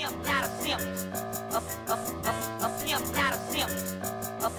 simp, not a simp. A simp, not a simp. A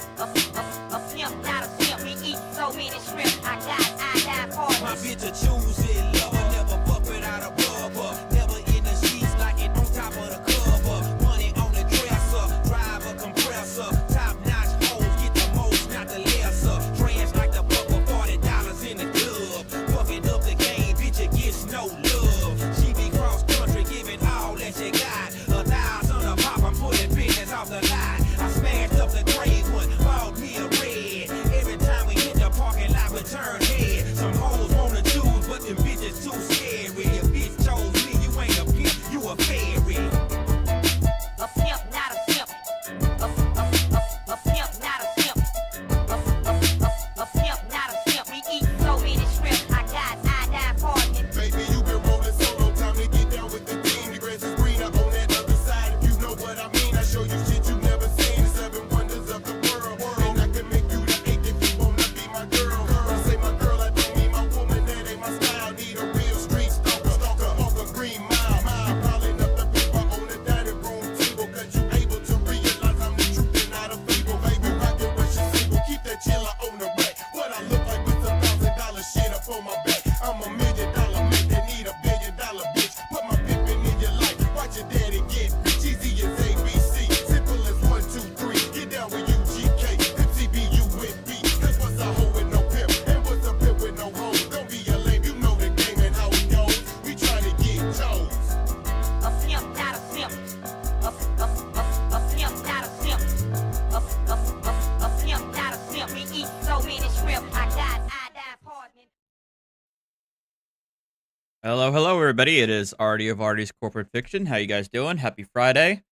simp, not a simp. We eat so many shrimp. I got iodine partners. My bitch a choosy lover, never fuck without a rubber. Never in the sheets like it on top of the cover. Money on the dresser, drive a compressor. Top notch hoes, get the most, not the lesser. Trash like the buck for $40 in the club. Fucking up the game, bitch, it gets no love. She be cross country, giving all that she got. 1,000 a pop, I'm putting business off the line. I smashed up the gray one, bought me a red. Every time we hit the parking lot, we turn head. Some hoes wanna choose, but them bitches too scary. Your bitch chose me, you ain't a pimp, you a fairy. A simp, not a simp. A simp, not a simp. A simp, not a simp. We eat so many shrimp. I got iodine partners. Baby, you been rolling solo, time to get down with the team. The grass is greener on that other side. If you know what I mean, I show you shit you never seen. The 7 wonders of the world. And I can make you the 8th if you wanna be my girl. I say my girl, I don't mean my woman, that ain't my style. Need a real street stalker, off a green mile. Piling up the paper on the dining room table. Cause you able to realize I'm the truth and not a fable. Baby, rockin' what she able, keep that chiller on the rack. What I look like with some $1,000 shit up on my back. I'm $1 million man that need $1 billion bitch. Put my pimpin' in your life, watch your daddy get rich. Easy as ABC, simple as 1, 2, 3. Get down with UGK, MCBU with B. Cause what's a hoe with no pimp, and what's a pimp with no hoe? Don't be a lame, you know the game and how it goes. We tryna get chose. A simp, not a simp. A simp, not a simp. A simp, not a simp. We eat so many shrimp. I got iodine partners. Hello, everybody. It is Artie of Artie's Corporate Fiction. How you guys doing? Happy Friday.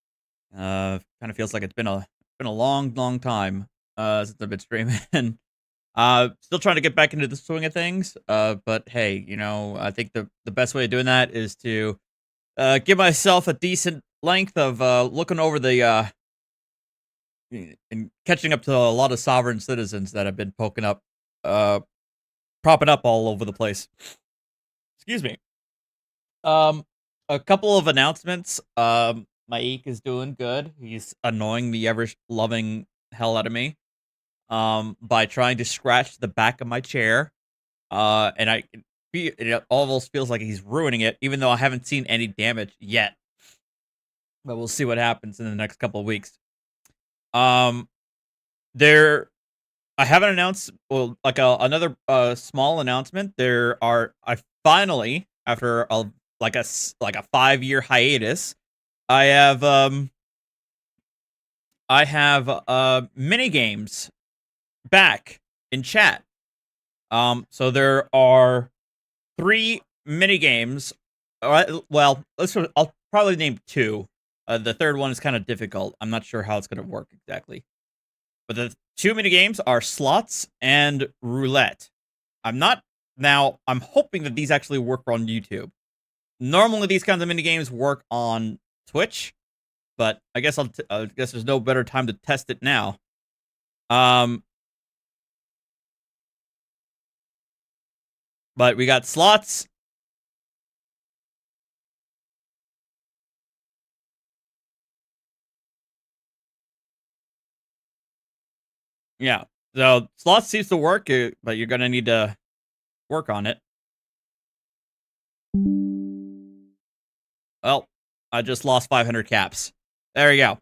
Kind of feels like it's been a long time since I've been streaming. Still trying to get back into the swing of things. But hey, you know, I think the best way of doing that is to give myself a decent length of looking over the and catching up to a lot of sovereign citizens that have been propping up all over the place. Excuse me. A couple of announcements. My Eek is doing good. He's annoying the ever-loving hell out of me by trying to scratch the back of my chair. And it almost feels like he's ruining it, even though I haven't seen any damage yet. But we'll see what happens in the next couple of weeks. I haven't announced, well, like another small announcement. I finally, after a 5-year hiatus, I have mini games back in chat. So there are 3 mini games. Well, I'll probably name 2. The third one is kind of difficult. I'm not sure how it's going to work exactly. But the 2 mini games are slots and roulette. I'm hoping that these actually work on YouTube. Normally, these kinds of mini games work on Twitch, but I guess I guess there's no better time to test it now. But we got slots. Yeah, so slots seems to work, but you're gonna need to work on it. Well, I just lost 500 caps. There you go.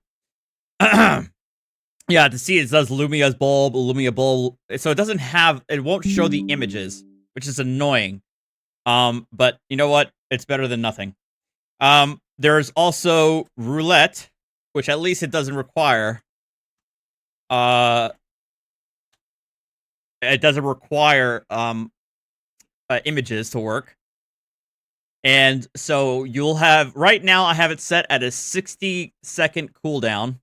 Yeah, to see it says Lumia's bulb, Lumia bulb. So it won't show the images, which is annoying. But you know what? It's better than nothing. There's also roulette, which at least it doesn't require. It doesn't require images to work. And so you'll have, right now I have it set at a 60-second cooldown.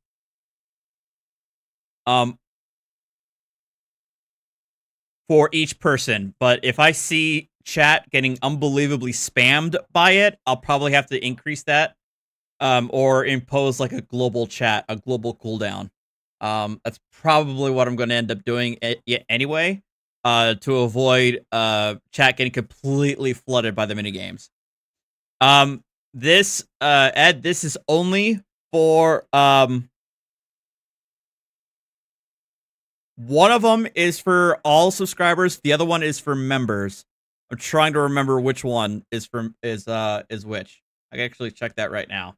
For each person. But if I see chat getting unbelievably spammed by it, I'll probably have to increase that. Or impose like a global cooldown. That's probably what I'm going to end up doing anyway. To avoid chat getting completely flooded by the minigames. this, Ed, this is only for, one of them is for all subscribers. The other one is for members. I'm trying to remember which one is which. I can actually check that right now.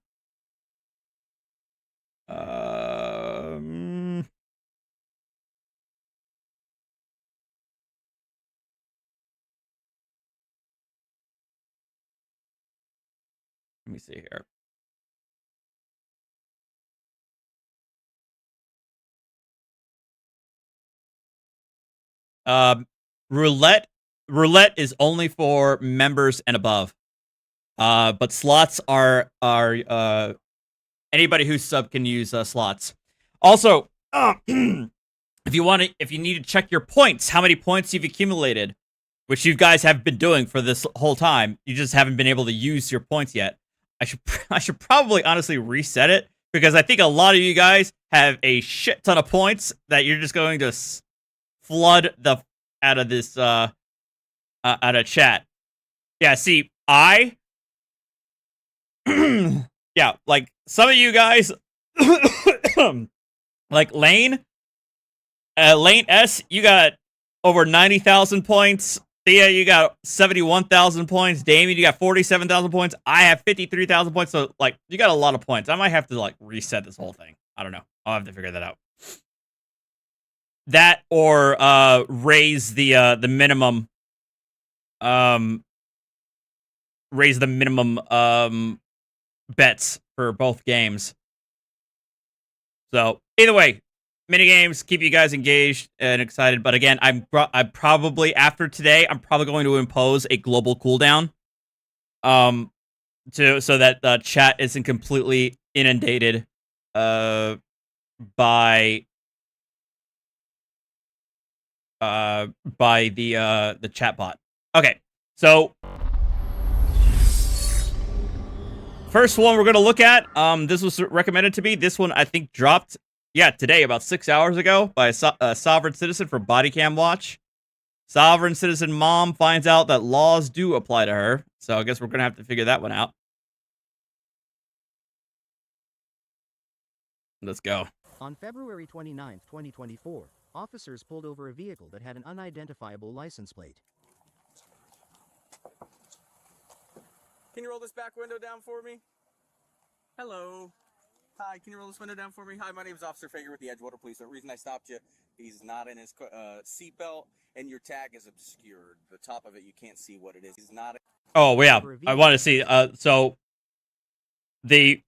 Let me see here. Roulette is only for members and above. But slots are anybody who's sub can use slots. Also, if you need to check your points, how many points you've accumulated, which you guys have been doing for this whole time, you just haven't been able to use your points yet. I should probably honestly reset it, because I think a lot of you guys have a shit ton of points that you're just going to flood out of this out of chat. Yeah, see, yeah, like some of you guys, like Lane S, you got over 90,000 points. Thea, you got 71,000 points. Damien, you got 47,000 points. I have 53,000 points. So, like, you got a lot of points. I might have to, like, reset this whole thing. I don't know. I'll have to figure that out. That or raise the minimum bets for both games. So either way, mini games keep you guys engaged and excited. But again, I'm probably after today, I'm probably going to impose a global cooldown, so that the chat isn't completely inundated by the chat bot. Okay, so first one we're gonna look at, this was recommended to me. This one I think dropped, today, about 6 hours ago, by a sovereign citizen for Bodycam Watch. Sovereign citizen mom finds out that laws do apply to her, so I guess we're gonna have to figure that one out. Let's go. On February 29, 2024, officers pulled over a vehicle that had an unidentifiable license plate. Can you roll this back window down for me? Hello. Hi, can you roll this window down for me? Hi, my name is Officer Fager with the Edgewater Police. The reason I stopped you, he's not in his seatbelt, and your tag is obscured. The top of it, you can't see what it is. He's not. Oh, yeah. I want to see. So, the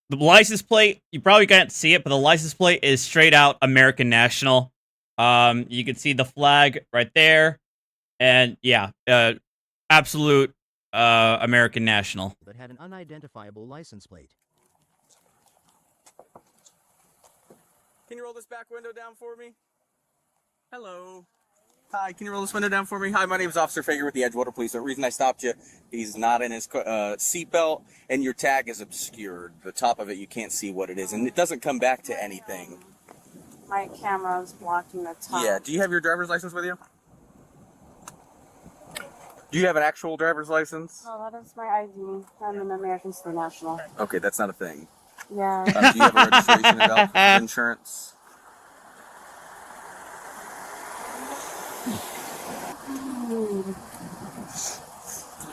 license plate, you probably can't see it, but the license plate is straight out American national. You can see the flag right there. And, yeah, absolute American national. That had an unidentifiable license plate. Can you roll this back window down for me? Hello. Hi, can you roll this window down for me? Hi, my name is Officer Fager with the Edgewater Police. The reason I stopped you, he's not in his seatbelt, and your tag is obscured. The top of it, you can't see what it is, and it doesn't come back to anything. My camera's blocking the top. Yeah, do you have your driver's license with you? Do you have an actual driver's license? Oh, that is my ID. I'm an American State National. Okay, that's not a thing. Yeah. Do you have a registration and valid for insurance?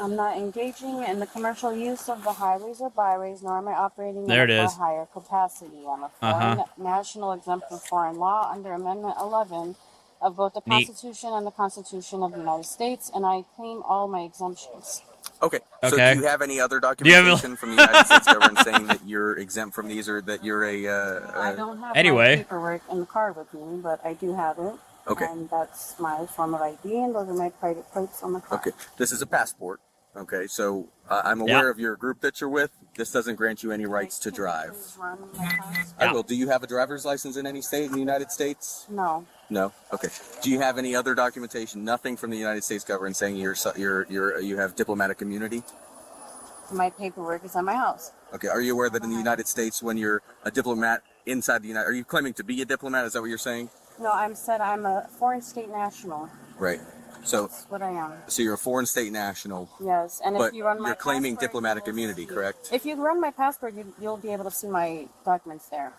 I'm not engaging in the commercial use of the highways or byways, nor am I operating There in it a is. for hire capacity. I'm a foreign national exempt from foreign law under Amendment 11 of both the Neat. Constitution and the Constitution of the United States, and I claim all my exemptions. Okay. So Okay. do you have any other you have a- documentation from the United States government saying that you're exempt from these, or that you're I don't have Anyway. my paperwork in the car with me, but I do have it. Okay. And that's my form of ID, and those are my private plates on the car. Okay. This is a passport. Okay. So I'm aware Yeah. of your group that you're with. This doesn't grant you any rights to drive. Please run my passport. I will. Do you have a driver's license in any state in the United States? No. No. Okay. Do you have any other documentation? Nothing from the United States government saying you have diplomatic immunity? My paperwork is at my house. Okay. Are you aware that in the United States, when you're a diplomat inside the United, are you claiming to be a diplomat? Is that what you're saying? No, I'm a foreign state national. Right. So, That's what I am. so you're a foreign state national, Yes, and but if you run my you're claiming passport, diplomatic you will immunity, see- correct? If you run my passport, you'll be able to see my documents there.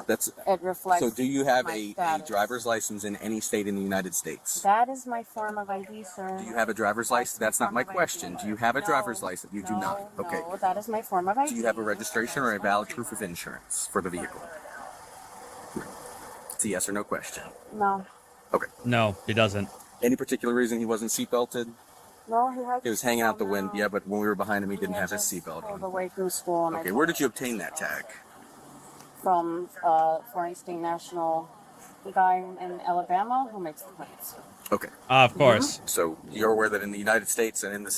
That's It reflects. so. Do you have my a status. driver's license in any state in the United States? That is my form of ID, sir. Do you have a driver's license? That's not my form of question. ID. Do you have a No, driver's license? You do not. Okay. No, that is my form of ID. Do you have a registration or a valid proof of insurance for the vehicle? It's a yes or no question. No. Okay. No, he doesn't. Any particular reason he wasn't seatbelted? No, he had. He was hanging out the window. Yeah, but when we were behind him, he didn't have his just seatbelt pulled on. away from school. And Okay, where did you obtain that tag? From foreign state national guy in Alabama who makes the planes. Okay. Of course. So you're aware that in the United States and in the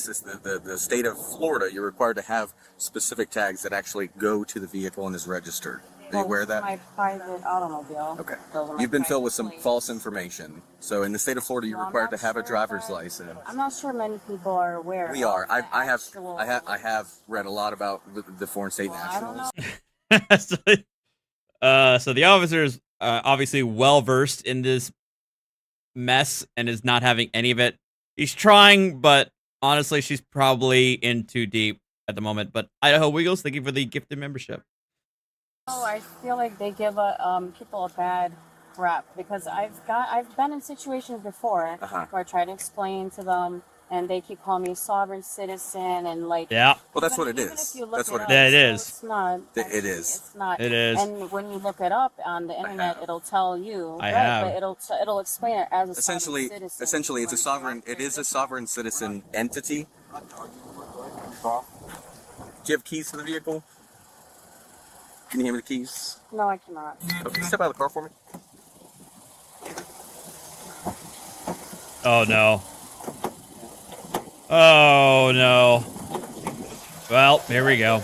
state of Florida, you're required to have specific tags that actually go to the vehicle and is registered. Are you aware of that? My private automobile. Okay. Those are my You've been filled private with some planes. false information. So in the state of Florida, you're No, I'm required to not have a sure driver's that- license. I'm not sure many people are aware. We of are. the I actual- have read a lot about the foreign state Well, I don't nationals. know. So the officer's obviously well versed in this mess and is not having any of it. He's trying, but honestly, she's probably in too deep at the moment. But Idaho Wiggles, thank you for the gifted membership. Oh, I feel like they give people a bad rap because I've been in situations before Uh-huh. where I try to explain to them and they keep calling me sovereign citizen and like. Yeah, Well, that's what it even is. if you look That's what up, it Yeah, it so is. It's not. It actually, is. It's not. it is. And when you look it up on the internet, have. it'll tell you. I right, have. But it'll explain it as a Essentially, sovereign citizen. essentially, it's a when sovereign. you're It is a sovereign citizen entity. Do you have keys to the vehicle? Can you hand me the keys? No, I cannot. Okay, step out of the car for me. Oh no. Oh no. Well, here we go.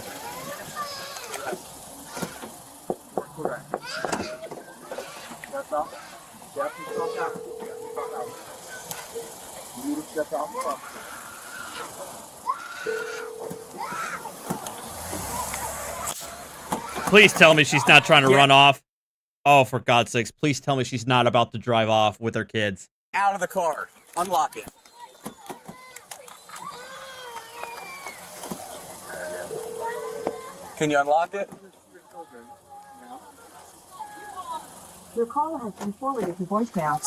Please tell me she's not trying to run off. Oh, for God's sakes, please tell me she's not about to drive off with her kids. Out of the car. Unlock it. Can you unlock it? Your call has been forwarded to voicemail.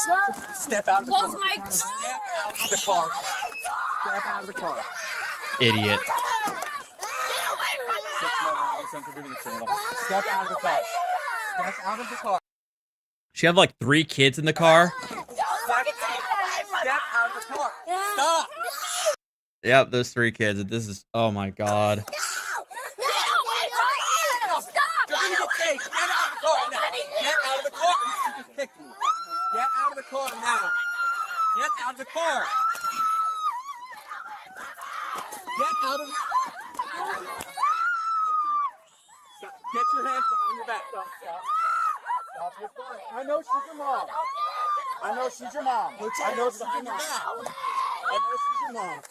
Step out of the car. my car. Step out of the car. Step out of the car. Idiot. Step out of the car. Step out of the car. She have like 3 kids in the car. Step out of the car. Stop. Yep, those 3 kids. This is, oh my God. You're gonna get chased. Get out of the car now. Get out of the car. You just kicked me. Get out of the car now. Get out of the car. Get out of the Get your hands behind your back. Stop. Stop. You're fine. I know she's your mom. I know she's your mom. I know she's your mom. I know she's your mom.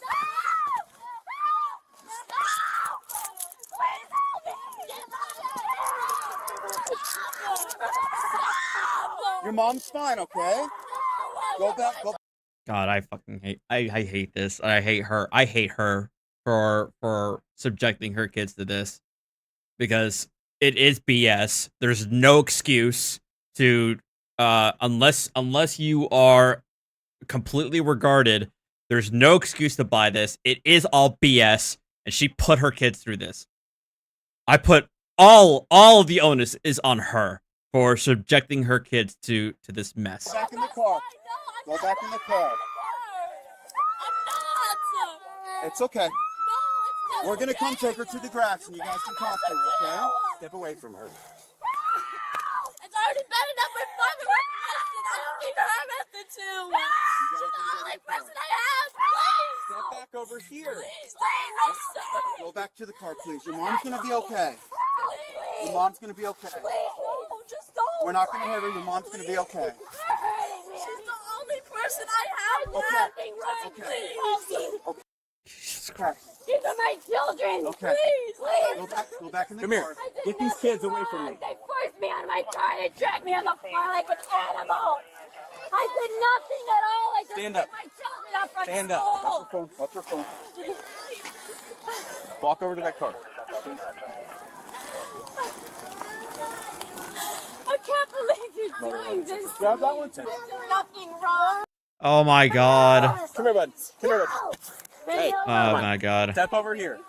Your mom's fine, okay? Go back. Go. God, I fucking hate. I hate this. I hate her. I hate her for subjecting her kids to this because it is BS. There's no excuse to unless you are completely regarded. There's no excuse to buy this. It is all BS, and she put her kids through this. I put all of the onus is on her for subjecting her kids to this mess. Back in the car. Go back in the car. It's okay. We're gonna come take her to the grass and you guys can talk to her, okay? Step away from her. It's already bad enough with father recognition. I don't need her method too. She's the only person I have. Please. Step back over here. Please. Go back to the car, please. Your mom's gonna be okay. Your mom's gonna be okay. Just don't. We're not gonna hurt her. Your mom's gonna be okay. She's the only person I have. Nothing right. Please. Jesus Christ. These are my children. Okay. Please. Go back in the Come car. here. Get these kids away from me. They forced me on my car. They dragged me on the floor like an animal. I did nothing at all. I just Stand put up. my children up at Stand up. school. Watch your phone. Walk over to that car. I can't believe you're doing this. Grab that one too. There's nothing wrong. Oh my god. Come here, bud. Come here, bud. Hey, Oh my god. step over here.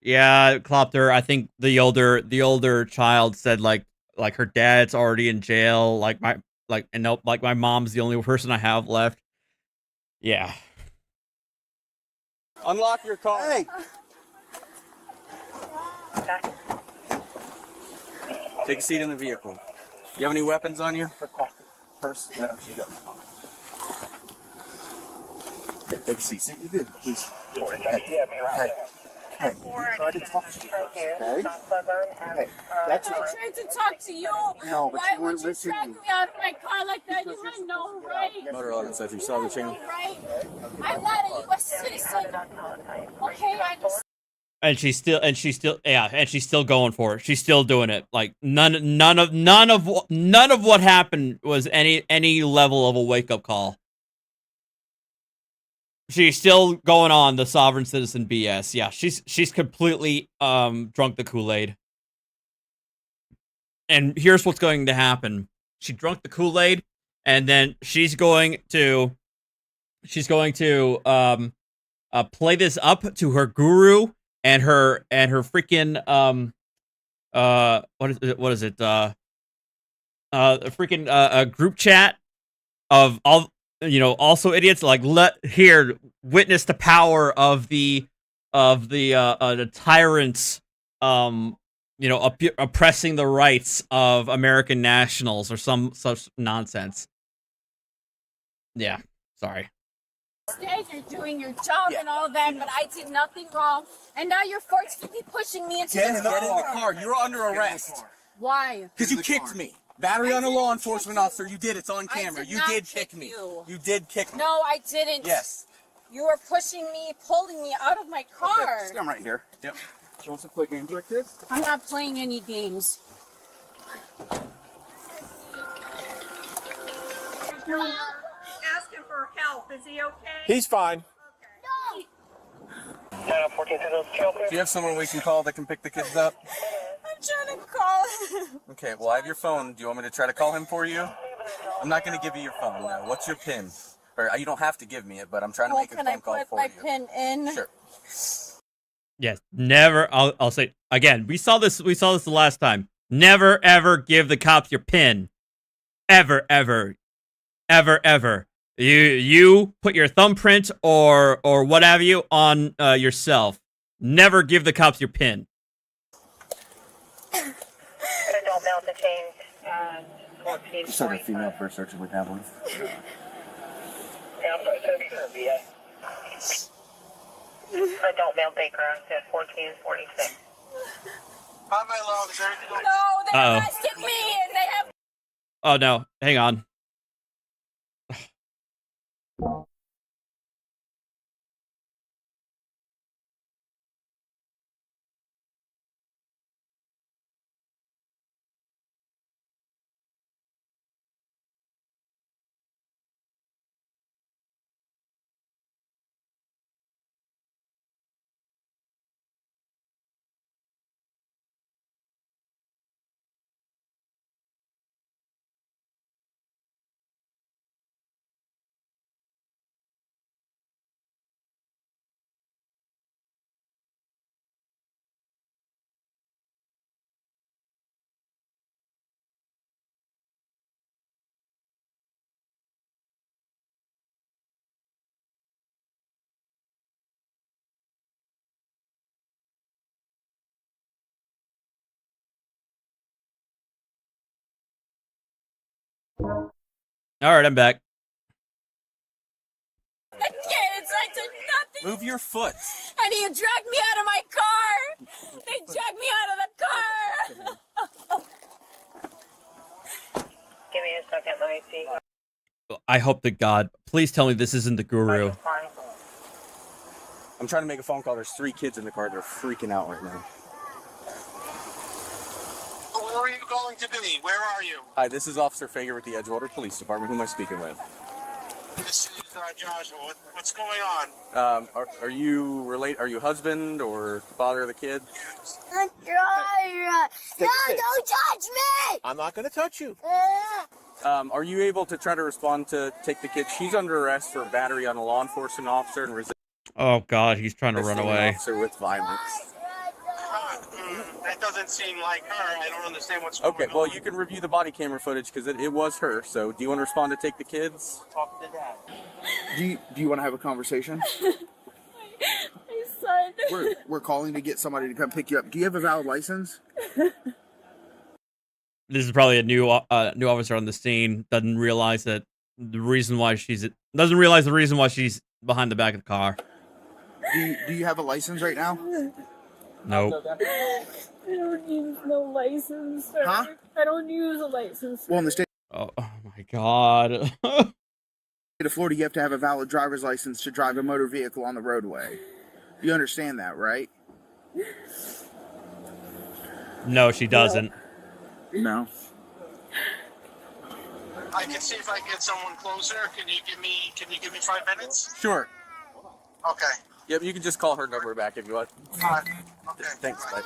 Yeah, Klopter, I think the older child said like her dad's already in jail, like my mom's the only person I have left. Yeah. Unlock your car. Hey. Take a seat in the vehicle. You have any weapons on you? Purse? No, you don't. Take a seat. You did, please. Hey, try to talk to you. Okay? Hey, that's I tried to talk to you. No, but Why you weren't would you listening. drag me out of my car like that? You had no right. Motor oil says you saw the chain. Right? I'm not a U.S. citizen. Okay, I just. And she's still going for it. She's still doing it. Like none of what happened was any level of a wake up call. She's still going on the sovereign citizen BS. Yeah, she's completely drunk the Kool-Aid. And here's what's going to happen. She drunk the Kool-Aid, and then she's going to play this up to her guru and her freaking what is it a freaking group chat of all, also idiots, like witness the power of the tyrants oppressing the rights of American nationals or some such nonsense. Yeah, sorry. You're doing your job and all that, but I did nothing wrong. And now you're forcefully pushing me into Get in the the car. You're under arrest. Why? Because you kicked me. Battery on a law enforcement officer. You did. It's on I camera. did You not did kick kick me. you. You did kick me. No, I didn't. Yes. You were pushing me, pulling me out of my car. Come right here. Yep. You want some quick games like this? I'm not playing any games. Asking for help. Is he okay? He's fine. No. Do you have someone we can call that can pick the kids up? I'm trying to call him. Okay, well, I have your phone. Do you want me to try to call him for you? I'm not going to give you your phone now. What's your PIN? Or you don't have to give me it, but I'm trying to make a Can I phone call put for my you. pin in? Sure. Yes, never. I'll say again. We saw this the last time. Never ever give the cops your PIN. Ever. You put your thumbprint or what have you on yourself. Never give the cops your PIN. Adult male detained. 14. Just have a female first search with that one. Adult male Baker at 1446. Hi, my love. Is there anything going No, they Uh-oh. arrested me and they have. Oh no, hang on. All right, I'm back. The kids, I did nothing. Move your foot. And he dragged me out of my car. They dragged me out of the car. Give me a second, let me see. I hope to God, please tell me this isn't the guru. I'm trying to make a phone call. There's 3 kids in the car. They're freaking out right now. Where are you calling calling to be? Where are you? Hi, this is Officer Fager with the Edgewater Police Department. Who am I speaking with? This is Joshua. What's going on? Are you Are you husband or father of the kid? No, don't touch me! I'm not going to touch you. Are you able to try to respond to take the kid? She's under arrest for battery on a law enforcement officer and resisting Oh God, he's trying to run an away. officer with violence. That doesn't seem like her. I don't understand what's going on. Okay, well, you can review the body camera footage because it was her. So, do you want to respond to take the kids? Talk to Dad. Do you want to have a conversation? My son. We're calling to get somebody to come pick you up. Do you have a valid license? This is probably a new officer on the scene. Doesn't realize the reason why she's behind the back of the car. Do you have a license right now? Nope. I don't use no license, sir. Huh? I don't use a license. Well, in the state Oh my God. of Florida, you have to have a valid driver's license to drive a motor vehicle on the roadway. You understand that, right? No, she doesn't. No. I can see if I can get someone closer. Can you give me 5 minutes? Sure. Okay. Yep, you can just call her number back if you want. Okay. Thanks, bud.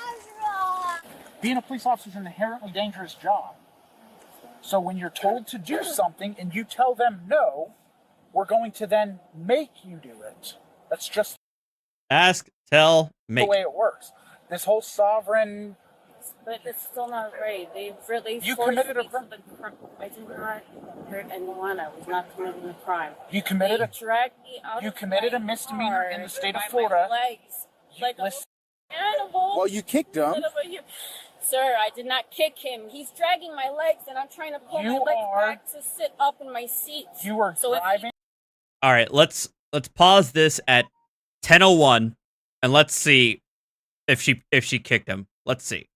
Being a police officer is an inherently dangerous job. So when you're told to do something and you tell them no, we're going to then make you do it. That's just Ask, tell, the make. way it works. This whole sovereign... But it's still not right. They really You forced committed a me to the crime. I did not hurt anyone. I was not committing a crime. You committed They a... dragged me out You of committed my a misdemeanor car in the state of by Florida. My legs, like a Listen, animal. Well, you kicked him. Sir, I did not kick him. He's dragging my legs, and I'm trying to pull my legs back to sit up in my seat. You were So if driving... All right, let's pause this at 10:01 and let's see if she kicked him. Let's see.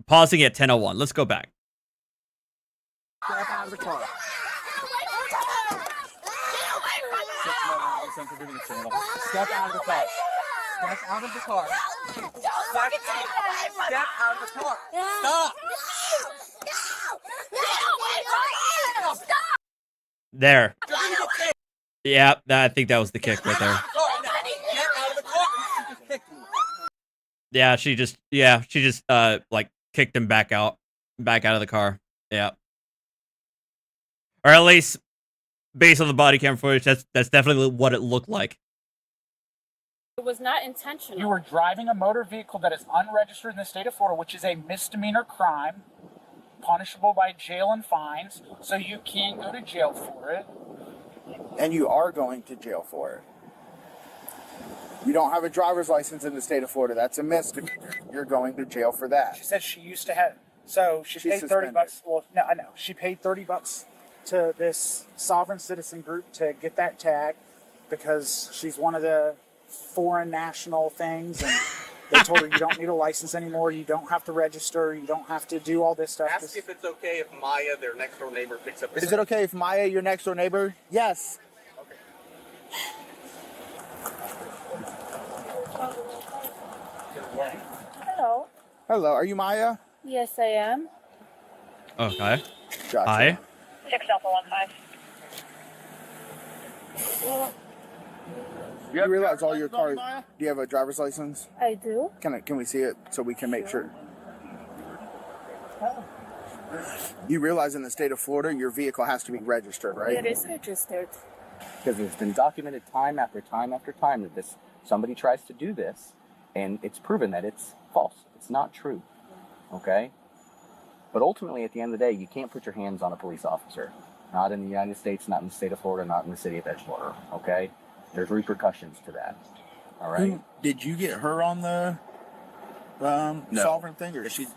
Pausing at 10:01. Let's go back. Step out of the car. Step out of the car. Step out of the car. Step out of the car. Stop. There. Yeah, I think that was the kick right there. Yeah, she just like kicked him back out of the car. Yeah. Or at least based on the body cam footage, that's definitely what it looked like. it was not intentional. You were driving a motor vehicle that is unregistered in the state of Florida, which is a misdemeanor crime, punishable by jail and fines, so you can't go to jail for it. And you are going to jail for it. You don't have a driver's license in the state of Florida. That's a misdemeanor. You're going to jail for that. She said she used to have, so she She's paid suspended. $30. Well, no, I know. She paid $30 to this sovereign citizen group to get that tag because she's one of the foreign national things, and they told her you don't need a license anymore. You don't have to register. You don't have to do all this stuff. Ask if it's okay if Maya, their next door neighbor, picks up. Is it okay if Maya, your next door neighbor? Yes. Hello. Hello. Are you Maya? Yes, I am. Okay. Gotcha. Hi. 6 Alpha 15. You realize all your cars. Do you have a driver's license? I do. Can we see it so we can make sure? You realize in the state of Florida, your vehicle has to be registered, right? It is registered. Because it's been documented time after time after time that somebody tries to do this, and it's proven that it's false. It's not true. Okay? But ultimately, at the end of the day, you can't put your hands on a police officer. Not in the United States, not in the state of Florida, not in the city of Edgewater. Okay? There's repercussions to that. All right? Did you get her on the sovereign thing, or she?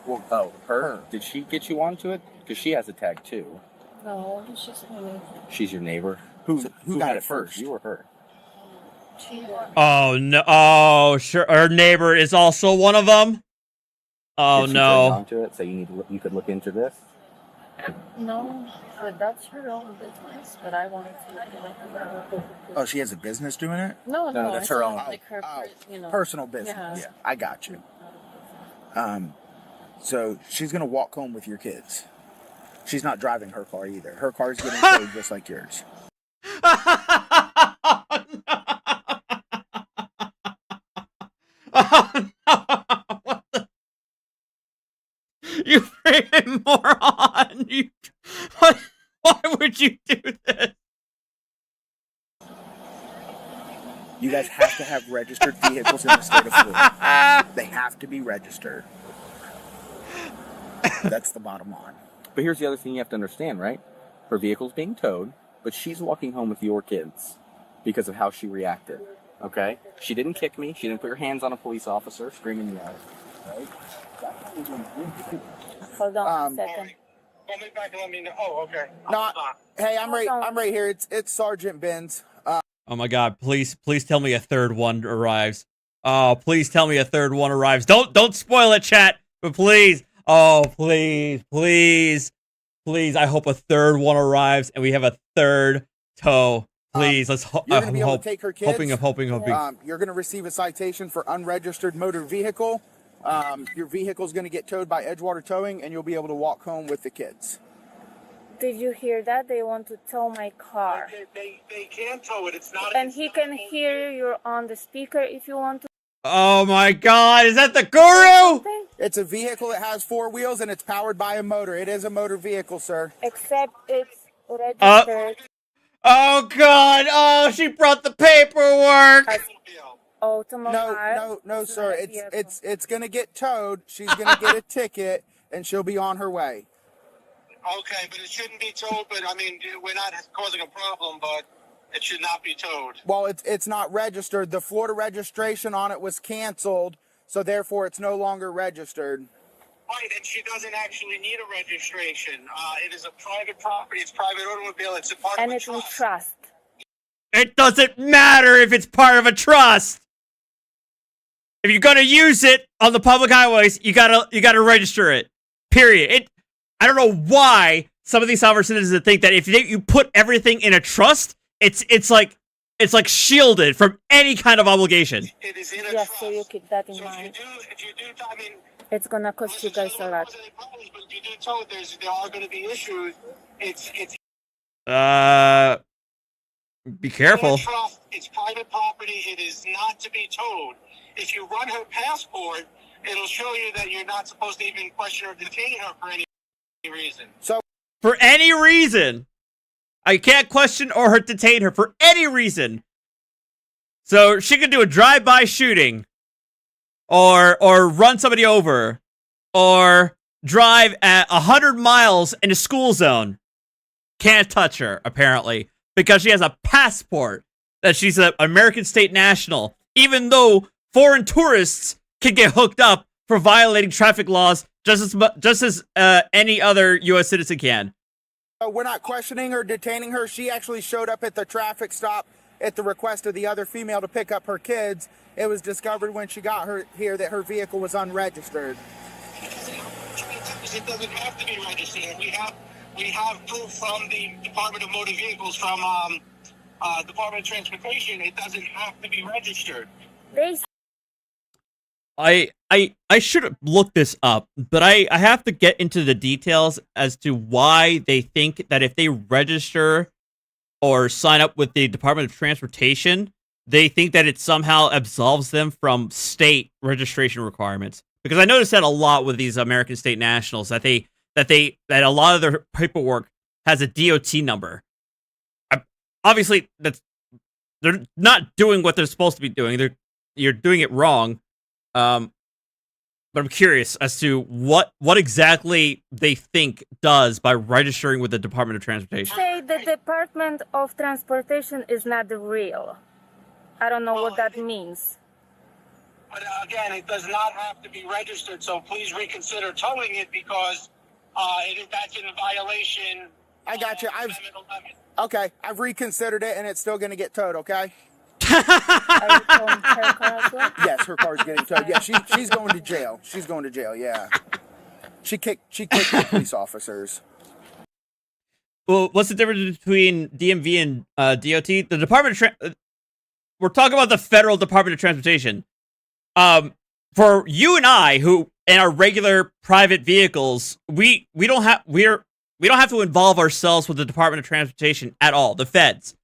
Well, oh, her? Did she get you onto it? Because she has a tag too. No, she's my She's your neighbor. Who got it first? You or her? Oh no! Oh, sure. Her neighbor is also one of them. Oh Did she turn you no! onto it, so you could look into this. No, but that's her own business. But I wanted to look at it. Oh, she has a business doing it. No, that's it's her own. Like her, you know, Personal business. Yeah. Yeah, I got you. So she's going to walk home with your kids. She's not driving her car either. Her car's getting towed just like yours. Oh, no. What the? You freaking moron! Why would you do this? You guys have to have registered vehicles in the state of Florida. They have to be registered. That's the bottom line. But here's the other thing you have to understand, right? Her vehicle's being towed, but she's walking home with your kids because of how she reacted. Okay? She didn't kick me. She didn't put her hands on a police officer, screaming yell. Right? Hold on a second. Call me back and let me know. Oh, okay. No, hey, I'm right here. It's Sergeant Benz. Oh my God! Please tell me a third one arrives. Oh, please tell me a third one arrives. Don't spoil it, chat. But please, oh please. I hope a third one arrives and we have a third tow. Please, let's hope. You're going to be able to take her kids. Hoping. You're going to receive a citation for unregistered motor vehicle. Your vehicle's going to get towed by Edgewater Towing, and you'll be able to walk home with the kids. Did you hear that? They want to tow my car. They can tow it. It's not. And he can hear you on the speaker if you want to. Oh my God! Is that the guru? It's a vehicle that has 4 wheels and it's powered by a motor. It is a motor vehicle, sir. Except it's registered. Oh God! Oh, she brought the paperwork. Automobile. No, sir. It's gonna get towed. She's gonna get a ticket, and she'll be on her way. Okay, but it shouldn't be towed. But I mean, we're not causing a problem, but it should not be towed. Well, it's not registered. The Florida registration on it was canceled, so therefore it's no longer registered. Right, and she doesn't actually need a registration. It is a private property. It's private automobile. It's a part of a trust. And it's in trust. It doesn't matter if it's part of a trust. If you're gonna use it on the public highways, you gotta register it. Period. I don't know why some of these sovereign citizens think that if you put everything in a trust, it's like shielded from any kind of obligation. It is in a Yes, trust. so you keep that in So mind. if you do, I mean, It's gonna cost you guys a lot. But if you do tow, there are going to be issues. It's Be careful. trust. It's private property. It is not to be towed. If you run her passport, it'll show you that you're not supposed to even question or detain her for any reason. So, For any reason. I can't question or detain her for any reason. So she could do a drive-by shooting. Or run somebody over. Or drive at 100 miles in a school zone. Can't touch her, apparently. Because she has a passport. That she's an American state national. Even though foreign tourists can get hooked up for violating traffic laws just as any other U.S. citizen can. we're not questioning or detaining her. She actually showed up at the traffic stop at the request of the other female to pick up her kids. It was discovered when she got here that her vehicle was unregistered. It doesn't have to be registered. We have proof from the Department of Motor Vehicles, from Department of Transportation. It doesn't have to be registered. I should have looked this up, but I have to get into the details as to why they think that if they register or sign up with the Department of Transportation, they think that it somehow absolves them from state registration requirements. Because I noticed that a lot with these American state nationals, that a lot of their paperwork has a DOT number. Obviously, they're not doing what they're supposed to be doing. You're doing it wrong. But I'm curious as to what exactly they think does by registering with the Department of Transportation. Say the Department of Transportation is not real. I don't know what that means. But again, it does not have to be registered, so please reconsider towing it because that's in violation. I got you. Amendment 11. Okay, I've reconsidered it, and it's still going to get towed, okay? Are you towing her car as well? Yes, her car's getting towed. Yeah, she's going to jail. She's going to jail, yeah. She kicked the police officers. Well, what's the difference between DMV and DOT? The Department of we're talking about the Federal Department of Transportation. For you and I, who in our regular private vehicles, we don't have to involve ourselves with the Department of Transportation at all. The feds.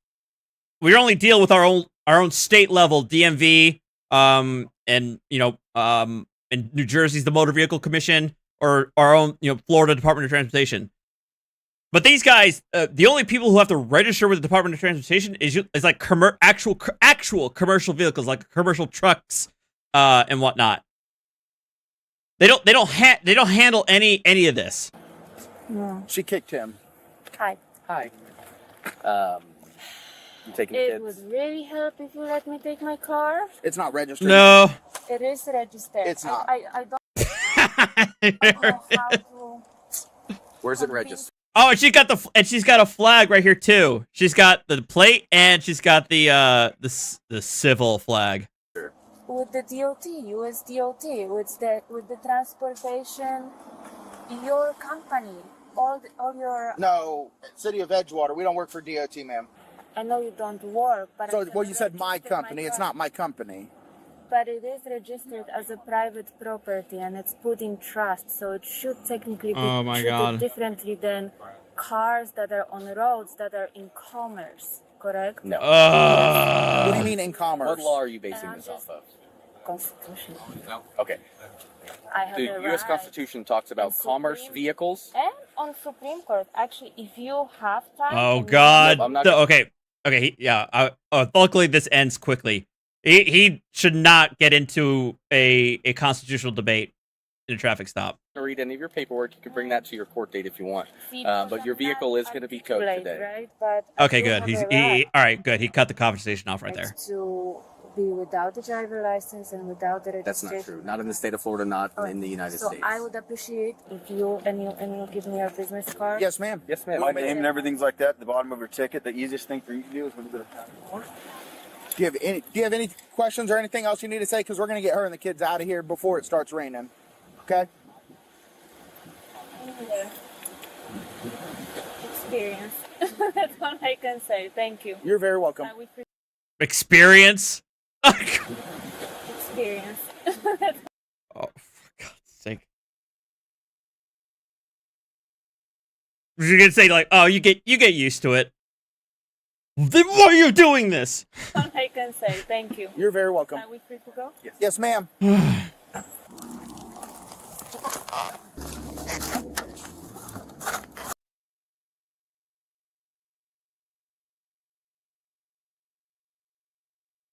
We only deal with our own state level DMV, and in New Jersey's the Motor Vehicle Commission, or our own Florida Department of Transportation. But these guys, the only people who have to register with the Department of Transportation is like actual commercial vehicles, like commercial trucks and whatnot. They don't handle any of this. No. She kicked him. Hi. Hi. You taking the It kids? would really help if you let me take my car. It's not registered. No. It is registered. It's not. I don't know how to. Where's it registered? Oh, and she's got a flag right here too. She's got the plate and she's got the civil flag. With the DOT, US DOT, with the transportation, your company, all your. No, City of Edgewater. We don't work for DOT, ma'am. I know you don't work, but. So, well, you said my company. It's not my company. But it is registered as a private property and it's put in trust, so it should technically be treated differently than cars that are on roads that are in commerce, correct? No. What do you mean in commerce? What law are you basing this off of? Constitution. No. Okay. I have The the U.S. right. Constitution talks about And commerce Supreme- vehicles. And on Supreme Court, actually, if you have time. Oh and God. I'm not Okay. Luckily, this ends quickly. He should not get into a constitutional debate in a traffic stop. To read any of your paperwork, you can bring that to your court date if you want. See, But your vehicle is going to be towed articulate, today. Right? But I Okay, do good. have He's a right all right. Good. He cut the conversation off right there. to be without the driver license and without the That's registration. not true. Not in the state of Florida, not in the United So States. I would appreciate if you give me your business card. Yes, ma'am. Yes, ma'am. My name and everything's like that at the bottom of your ticket. The easiest thing for you to do is when you go to town. Do you have any questions or anything else you need to say? Because we're going to get her and the kids out of here before it starts raining. Okay? Yeah. Experience. That's all I can say. Thank you. You're very welcome. Experience. Experience. Oh, for God's sake! You're gonna say like, "Oh, you get used to it." Then why are you doing this? That's all I can say. Thank you. You're very welcome. Are we free to go? Yes, ma'am.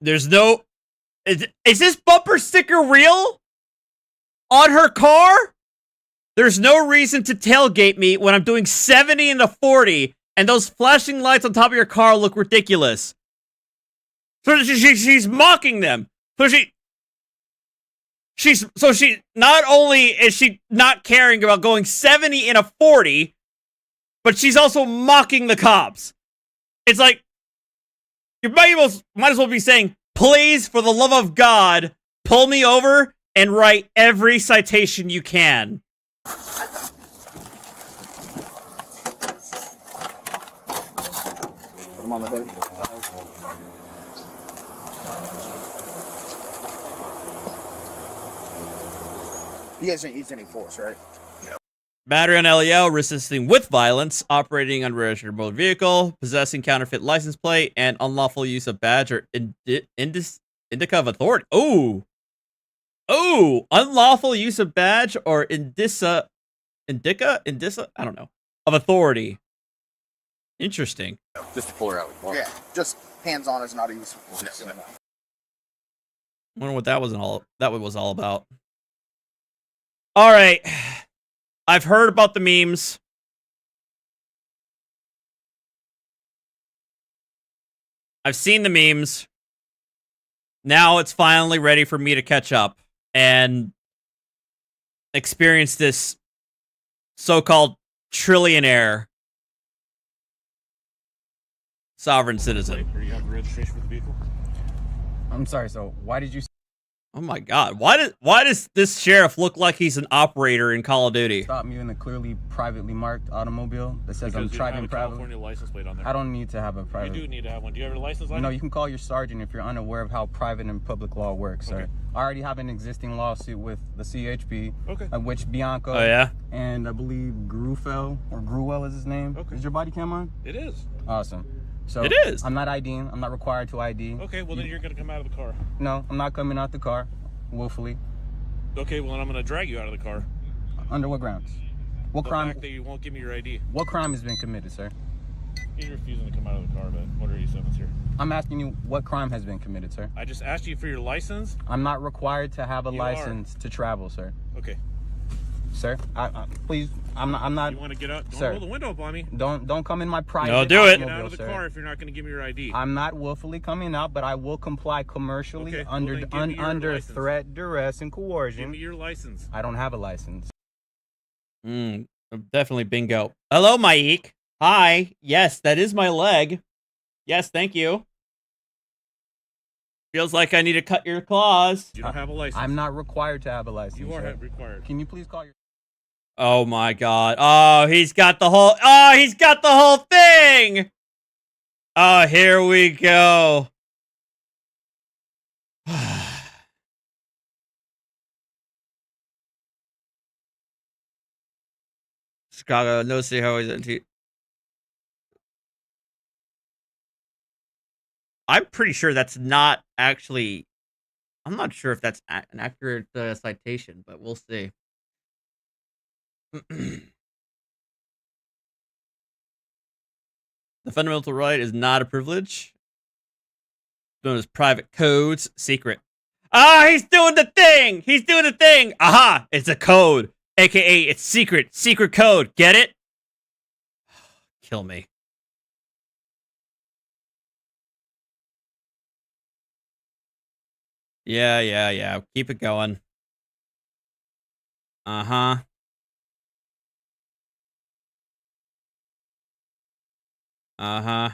There's no. Is this bumper sticker real? On her car? There's no reason to tailgate me when I'm doing 70 and a 40, and those flashing lights on top of your car look ridiculous. So she's mocking them. So she not only is she not caring about going 70 in a 40, but she's also mocking the cops. It's like you might as well be saying, "Please, for the love of God, pull me over and write every citation you can." Come on, baby. You guys didn't use any force, right? Battery on LEL, resisting with violence, operating unregistered motor vehicle, possessing counterfeit license plate, and unlawful use of badge or indica of authority. Oh, unlawful use of badge or indica, I don't know, of authority. Interesting. Just to pull her out. Yeah, just hands on is not a use of force. Wonder what that was all about. All right. I've heard about the memes. I've seen the memes. Now it's finally ready for me to catch up and experience this so-called trillionaire sovereign citizen. Do you have registration for the vehicle? I'm sorry, so why did you Oh my God! Why does this sheriff look like he's an operator in Call of Duty? Stop me in a clearly privately marked automobile that says I'm driving privately. California license plate on there. I don't need to have a private. You do need to have one. Do you have a license on No, you? you can call your sergeant if you're unaware of how private and public law works, sir. Okay. I already have an existing lawsuit with the CHP, okay, of which Bianco, Oh yeah, and I believe Gruwell is his name. Okay. Is your body cam on? It is. Awesome. So it is. I'm not IDing. I'm not required to ID. Okay, well then you're gonna come out of the car. No, I'm not coming out the car, willfully. Okay, well then I'm gonna drag you out of the car. Under what grounds? What the crime? fact that you won't give me your ID. What crime has been committed, sir? You're refusing to come out of the car, but what are you sentence here? I'm asking you what crime has been committed, sir. I just asked you for your license. I'm not required to have a You license to travel, sir. Okay. Sir, please, I'm not. You want to get out? Don't sir, roll the window up on me. Don't come in my private. No, do it. Get out of the car if you're not going to give me your ID. I'm not willfully coming out, but I will comply commercially Okay, under well then give me your license. threat, duress, and coercion. Give me your license. I don't have a license. Definitely bingo. Hello, Mike. Hi. Yes, that is my leg. Yes, thank you. Feels like I need to cut your claws. You don't have a license. I'm not required to have a license. You are sir. required. Can you please call your... Oh my God. Oh, he's got the whole thing. Oh, here we go. Chicago, no see how he's into. I'm pretty sure that's not actually. I'm not sure if that's an accurate citation, but we'll see. The fundamental right is not a privilege. Known as private codes, secret. Ah, he's doing the thing! He's doing the thing! Aha! It's a code. AKA, it's secret. Secret code. Get it? Kill me. Yeah. Keep it going. Uh-huh. Uh-huh.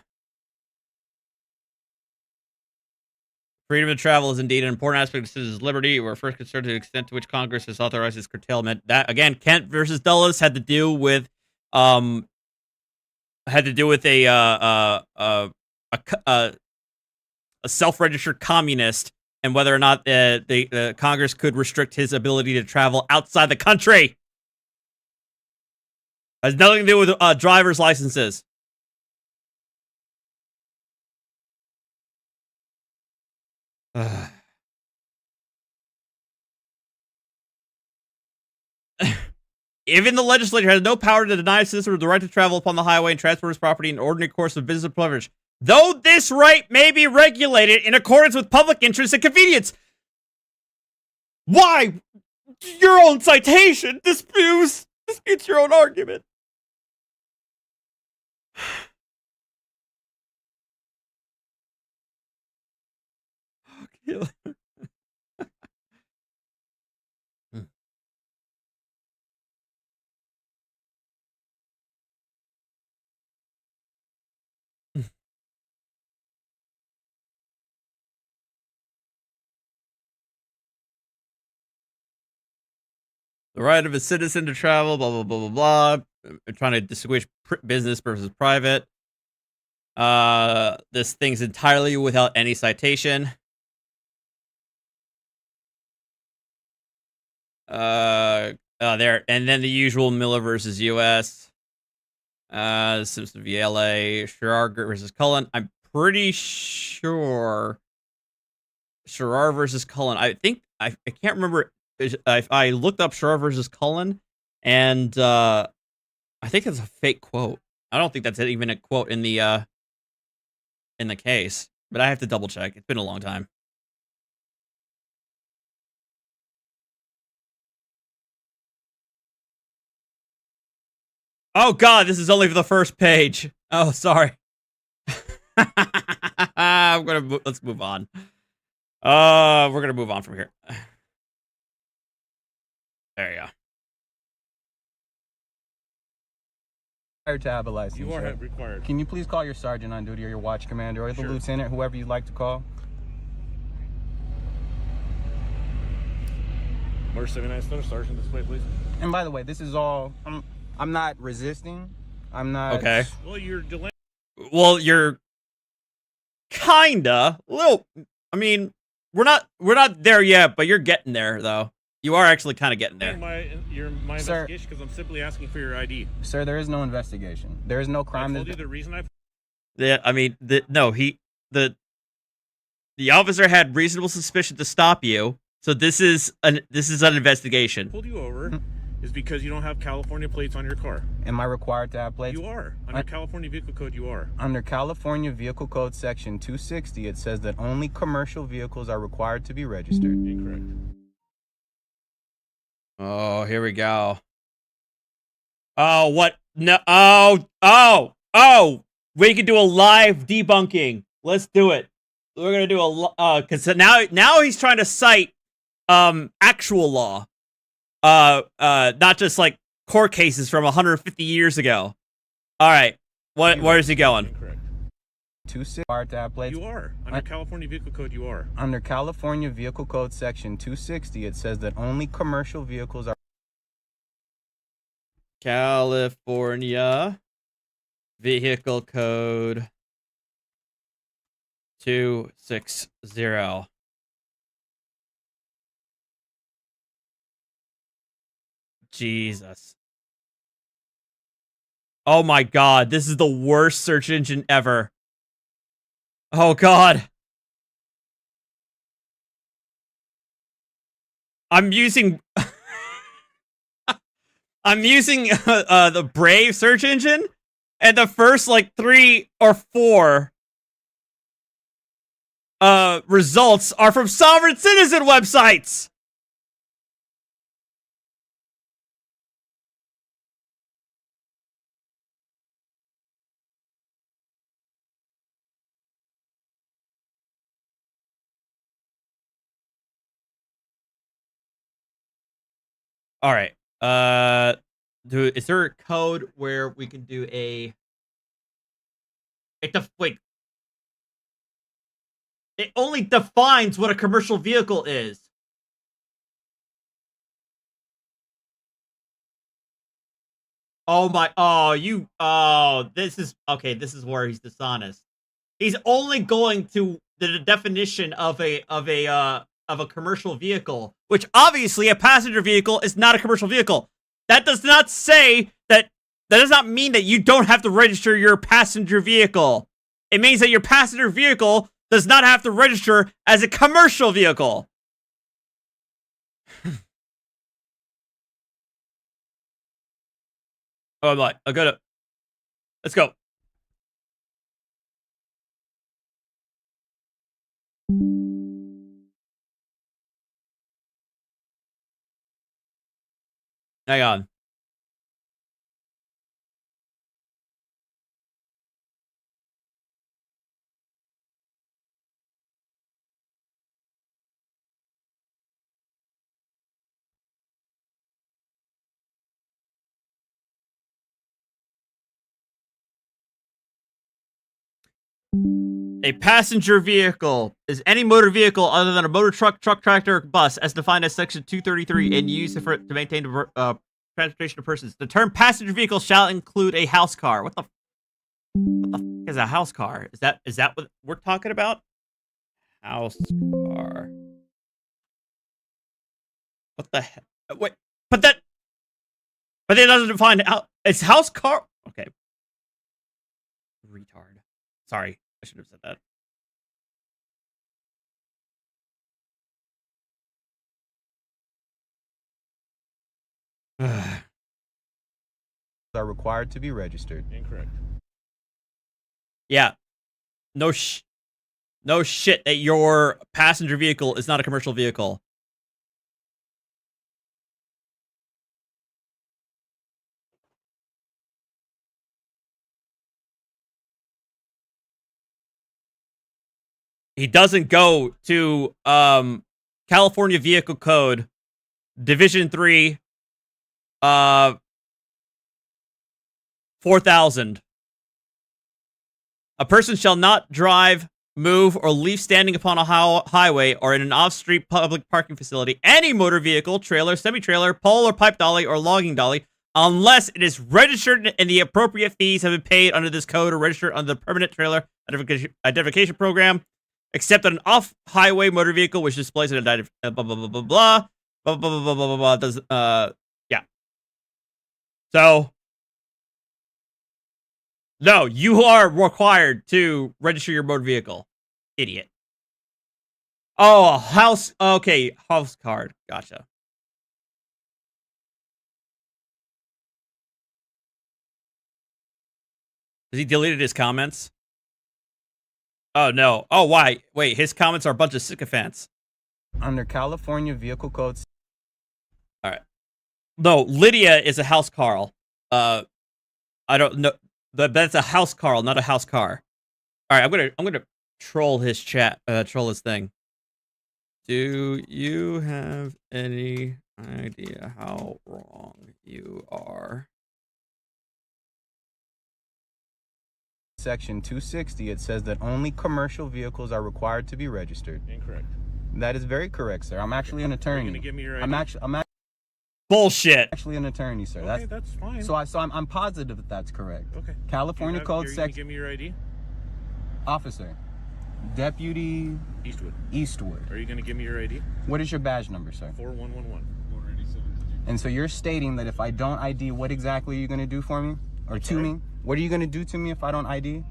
Freedom of travel is indeed an important aspect of citizens' liberty. We're first concerned to the extent to which Congress has authorized its curtailment. That again, Kent versus Dulles had to do with a self-registered communist and whether or not the Congress could restrict his ability to travel outside the country. Has nothing to do with driver's licenses. Even the legislature has no power to deny citizens the right to travel upon the highway and transport his property in ordinary course of business privilege, though this right may be regulated in accordance with public interest and convenience. Why? Your own citation disputes your own argument. The right of a citizen to travel, blah, blah, blah, blah, blah. Trying to distinguish business versus private. This thing's entirely without any citation. There. And then the usual Miller versus U.S. Simpson v. L.A. Sherrar versus Cullen. I'm pretty sure Sherrar versus Cullen. I think, I can't remember. I looked up Sherrar versus Cullen, and I think it's a fake quote. I don't think that's even a quote in the case, but I have to double check. It's been a long time. Oh God, this is only for the first page. Oh, sorry. Let's move on. We're gonna move on from here. There you go. To have a license. You are required. Can you please call your sergeant on duty or your watch commander or the lieutenant, whoever you'd like to call? March 79 Star, Sergeant, display, please. And by the way, this is all. I'm not resisting. I'm not. Okay. Well, you're delaying. Well, you're kinda little. I mean, we're not there yet, but you're getting there, though. You are actually kind of getting there. My Sir, investigation because I'm simply asking for your ID. Sir, there is no investigation. There is no crime. I told you the reason I. Yeah, I mean, the officer had reasonable suspicion to stop you, so this is an investigation. Pulled you over is because you don't have California plates on your car. Am I required to have plates? You are. Under California Vehicle Code, you are. Under California Vehicle Code Section 260, it says that only commercial vehicles are required to be registered. Incorrect. Oh, here we go. Oh, what? No. Oh. We can do a live debunking. Let's do it. We're gonna do a because now he's trying to cite actual law, not just like court cases from 150 years ago. All right, where is he going? Incorrect. 260 required to have plates. You are. Under California Vehicle Code, you are. Under California Vehicle Code Section 260, it says that only commercial vehicles are. California Vehicle Code 260. Jesus. Oh my God, this is the worst search engine ever. Oh God. I'm using the Brave search engine, and the first like 3 or 4 results are from sovereign citizen websites. All right. Is there a code where we can do a? Wait. It only defines what a commercial vehicle is. Oh my! This is okay. This is where he's dishonest. He's only going to the definition of a commercial vehicle, which obviously a passenger vehicle is not a commercial vehicle. That does not say that. That does not mean that you don't have to register your passenger vehicle. It means that your passenger vehicle does not have to register as a commercial vehicle. Oh, I'm like, I got it. Let's go. Hang on. A passenger vehicle is any motor vehicle other than a motor truck, tractor, or bus, as defined as Section 233, and used to maintain transportation of persons. The term passenger vehicle shall include a house car. What the fuck is a house car? Is that what we're talking about? House car. What the heck? Wait, but that doesn't define how it's house car. Okay. Retard. Sorry, I should have said that. Are required to be registered. Incorrect. Yeah. No shit that your passenger vehicle is not a commercial vehicle. He doesn't go to California Vehicle Code Division 3 4000. A person shall not drive move, or leave standing upon a highway or in an off-street public parking facility any motor vehicle, trailer, semi-trailer, pole or pipe dolly, or logging dolly, unless it is registered and the appropriate fees have been paid under this code or registered under the Permanent Trailer Identification Program, except on an off-highway motor vehicle which displays an blah blah blah blah blah blah blah blah blah blah blah. Does yeah. So no, you are required to register your motor vehicle, idiot. Oh, house. Okay, house card. Gotcha. Has he deleted his comments? Oh, no. Oh, why? Wait, his comments are a bunch of sycophants. Under California Vehicle Codes. All right. No, Lydia is a house Carl. I don't know. That's a house Carl, not a house car. All right, I'm gonna troll his chat. Troll his thing. Do you have any idea how wrong you are? Section 260, it says that only commercial vehicles are required to be registered. Incorrect. That is very correct, sir. I'm actually an attorney. You're gonna give me your ID? I'm bullshit. Actually an attorney, sir. Okay, that's fine. So I'm positive that that's correct. Okay. California Code Section. Section. Give me your ID. Officer, Deputy Eastwood. Are you gonna give me your ID? What is your badge number, sir? 4111. And so you're stating that if I don't ID, what exactly are you gonna do for me or to me? What are you gonna do to me if I don't ID?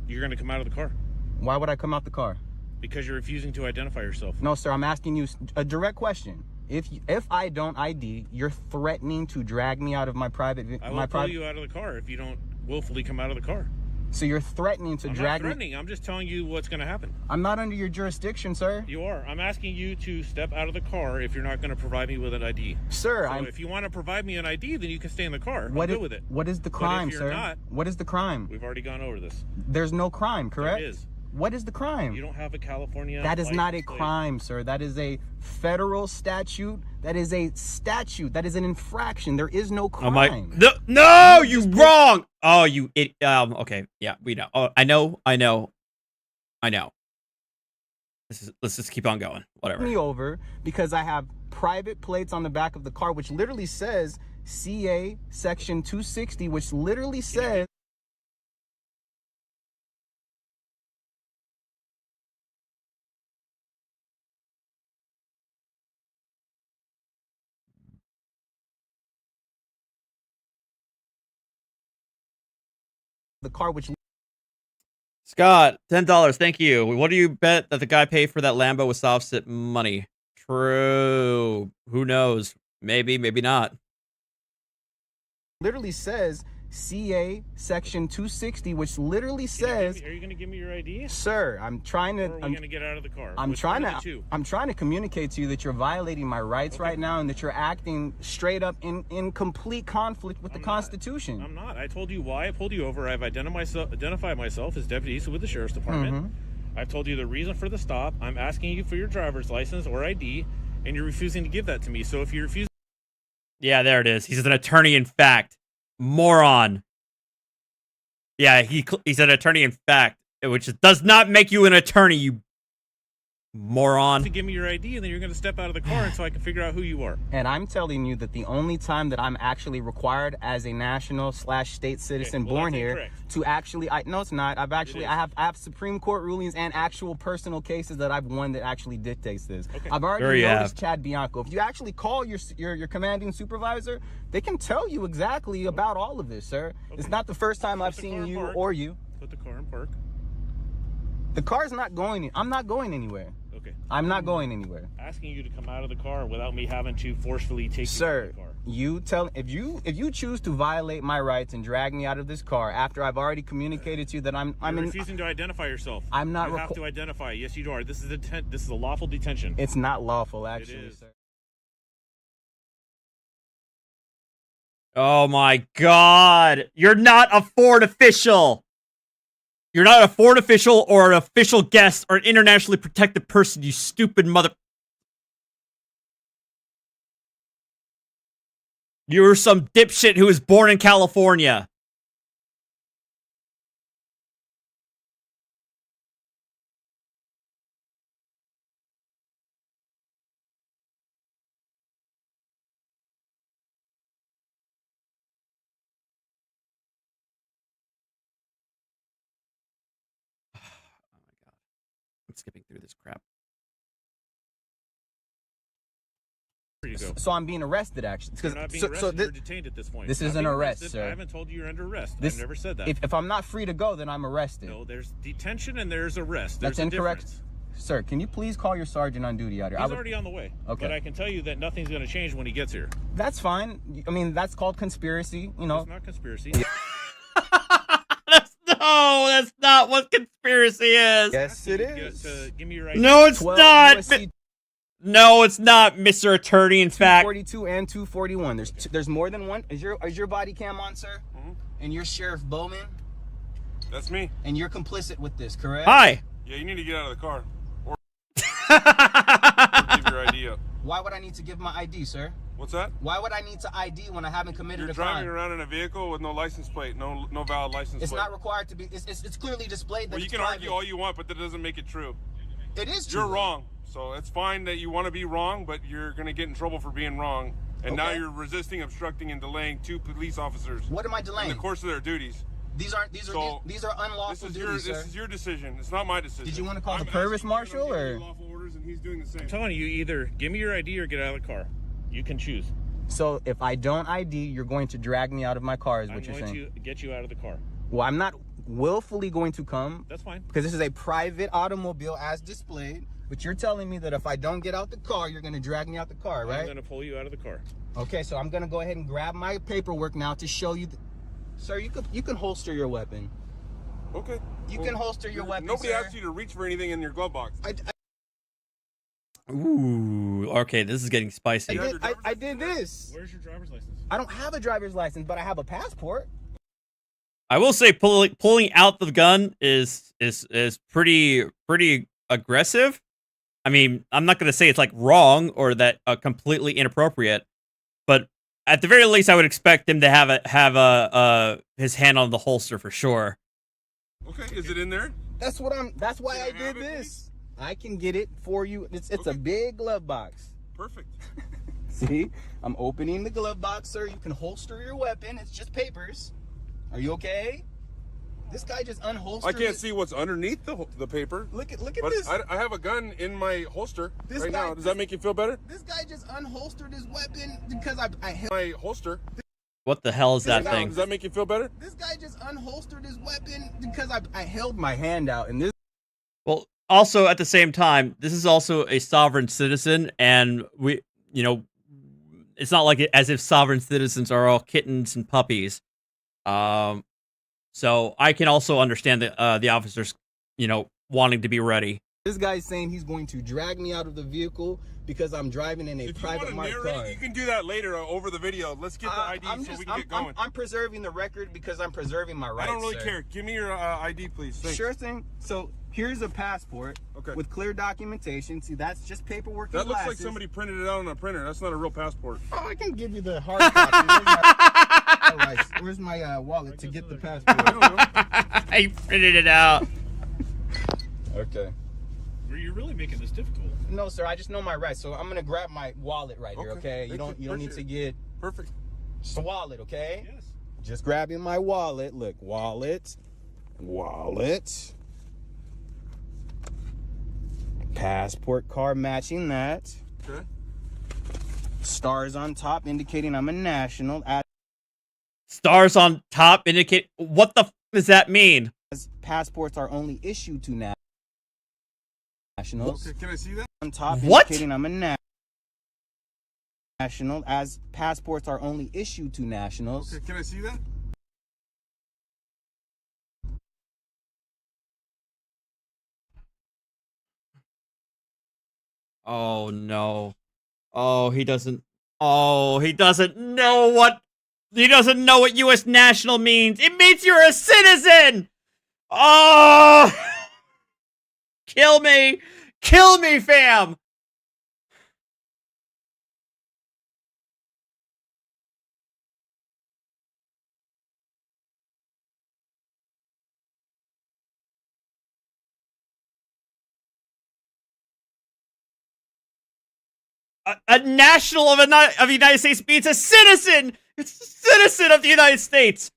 You're gonna come out of the car. Why would I come out the car? Because you're refusing to identify yourself. No, sir. I'm asking you a direct question. If I don't ID, you're threatening to drag me out of my private. I will pull you out of the car if you don't willfully come out of the car. So you're threatening to drag me. I'm not threatening. I'm just telling you what's going to happen. I'm not under your jurisdiction, sir. You are. I'm asking you to step out of the car if you're not going to provide me with an ID. Sir, so if you want to provide me an ID, then you can stay in the car. I'm good with it. What is the crime, but if sir? you're not, what is the crime? We've already gone over this. There's no crime, correct? There is. What is the crime? You don't have a California. That is not a license plate. crime, sir. That is a federal statute. That is a statute. That is an infraction. There is no crime. No, you wrong. Oh, you it. Okay, yeah, we know. Oh, I know. Let's just keep on going. Whatever. Me over because I have private plates on the back of the car, which literally says CA Section 260, which literally says. The car, which Scott, $10. Thank you. What do you bet that the guy paid for that Lambo with SovCits money? True. Who knows? Maybe, maybe not. literally says CA Section 260, which literally says. Are you going to give me your ID? Sir, I'm trying to. Or are we going to get out of the car? I'm trying to communicate to you that you're violating my rights right now, and that you're acting straight up in complete conflict with the Constitution. I'm not. I told you why I pulled you over. I've identified myself as Deputy Eastwood with the Sheriff's Department. I've told you the reason for the stop. I'm asking you for your driver's license or ID, and you're refusing to give that to me. So if you refuse. Yeah, there it is. He's an attorney in fact. Moron. Yeah, he's an attorney in fact, which does not make you an attorney, you moron. To give me your ID, and then you're going to step out of the car so I can figure out who you are. And I'm telling you that the only time that I'm actually required as a national/state citizen born here incorrect. To actually, no, it's not. I have Supreme Court rulings and actual personal cases that I've won that actually dictates this. Okay. I've already noticed Chad Bianco. If you actually call your commanding supervisor, they can tell you exactly about all of this, sir. Okay. It's not the first time I've seen you or you. Put the car in park. The car's not going. I'm not going anywhere. Okay. I'm not going anywhere. Asking you to come out of the car without me having to forcefully take you out of the car. If you choose to violate my rights and drag me out of this car after I've already communicated to you that I'm refusing to identify yourself. I'm not. You have to identify. Yes, you are. This is a lawful detention. It's not lawful, actually, it is. sir. Oh my God! You're not a foreign official. You're not a foreign official or an official guest or an internationally protected person, you stupid mother... You're some dipshit who was born in California. I'm skipping through this crap. Free to go. So I'm being arrested, actually. You're not being arrested. You're detained at this point. This Not is an being arrest, arrested. sir. I haven't told you you're under arrest. This- I've never said that. If I'm not free to go, then I'm arrested. No, there's detention and there's arrest. There's That's a incorrect. difference. Sir, can you please call your sergeant on duty out here? He's already on the way. Okay. But I can tell you that nothing's going to change when he gets here. That's fine. I mean, that's called conspiracy. You know. It's not conspiracy. No, that's not what conspiracy is. Yes, it is. Give me your ID. No, it's 12 not. USC No, it's not, Mr. Attorney. In fact, 242 and 241. There's more than one. Is your body cam on, sir? Mm-hmm. And you're Sheriff Bowman, That's me. and you're complicit with this, correct? hi. Yeah, you need to get out of the car. Or give your ID up. Why would I need to give my ID, sir? What's that? Why would I need to ID when I haven't committed You're a driving crime? around in a vehicle with no license plate, no valid license It's plate. not required to be. It's clearly displayed that Well, you it's can private. argue all you want, but that doesn't make it true. It is true. You're wrong. So it's fine that you want to be wrong, but you're going to get in trouble for being wrong. And now Okay. you're resisting, obstructing, and delaying 2 police officers What am I delaying? in the course of their duties. These are So, unlawful duties, This sir. is your decision. It's not my decision. Did you want to call the I'm Purvis asking you, Marshal I'm giving or? you lawful orders, and he's doing the same. I'm telling you, either give me your ID or get out of the car. You can choose. So if I don't ID, you're going to drag me out of my car, is I'm what you're going saying? to get you out of the car. Well, I'm not willfully going to come. That's fine. Because this is a private automobile as displayed. But you're telling me that if I don't get out the car, you're going to drag me out the car, right? I'm going to pull you out of the car. Okay, so I'm going to go ahead and grab my paperwork now to show you. Sir, you can holster your weapon. Okay. You can holster your weapon, Nobody sir. asked you to reach for anything in your glove box. Ooh, okay, this is getting spicy. I did this. Where's your driver's license? I don't have a driver's license, but I have a passport. I will say pulling out the gun is pretty aggressive. I mean, I'm not gonna say it's like wrong or that completely inappropriate, but at the very least, I would expect him to have his hand on the holster for sure. Okay, is it in there? That's why I did this. I can get it for you. It's a big glove box. Perfect. See, I'm opening the glove box, sir. You can holster your weapon. It's just papers. Are you okay? This guy just unholstered. I can't see what's underneath the paper. Look at But this. I have a gun in my holster This right guy- now. Does that make you feel better? This guy just unholstered his weapon because I held My holster. What the hell is that Now, thing? Does that make you feel better? This guy just unholstered his weapon because I held my hand out, and this. Well, also at the same time, this is also a sovereign citizen, and it's not like as if sovereign citizens are all kittens and puppies. So I can also understand the officers, wanting to be ready. This guy's saying he's going to drag me out of the vehicle because I'm driving in a If you private want to marked narrate, car. you can do that later over the video. Let's get the ID so we can get going. I'm preserving the record because I'm preserving my rights. I don't really sir. care. Give me your ID, please. Thanks. Sure thing. So here's a passport with clear documentation. See, that's just paperwork. That and looks like glasses. somebody printed it out on a printer. That's not a real passport. Oh, I can give you the hard copy. Where's my wallet to get the passport? I printed it out. Okay. You're really making this difficult. No, sir. I just know my rights, so I'm gonna grab my wallet right here. Okay. You Thank don't need to get perfect. Just a wallet, okay? Yes. Just grabbing my wallet. Look, wallet. Passport card matching that. Okay. Stars on top indicating I'm a national. Stars on top indicate. What the f does that mean? Passports are only issued to nationals. Okay, can I see that? On top What? indicating I'm a national, as passports are only issued to nationals. Okay, can I see that? Oh no. Oh, he doesn't. Oh, he doesn't know what. He doesn't know what U.S. national means. It means you're a citizen. Oh, kill me, fam. A national of the United States means a citizen. It's a citizen of the United States.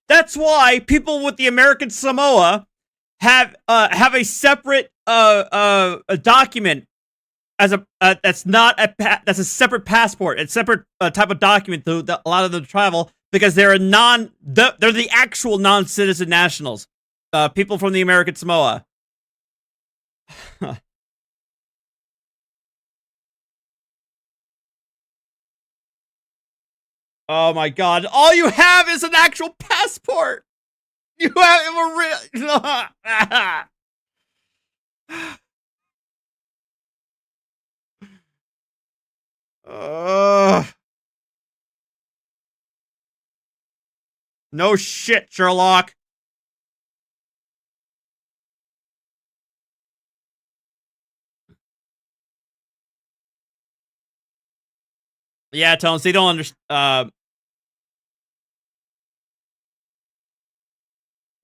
That's why people with the American Samoa have a separate a document as a that's not that's a separate passport. It's separate type of document that a lot of them travel because they're they're the actual non-citizen nationals, people from the American Samoa. Oh my God! All you have is an actual passport. You have a real. No shit, Sherlock. Yeah, Tones, they don't understand.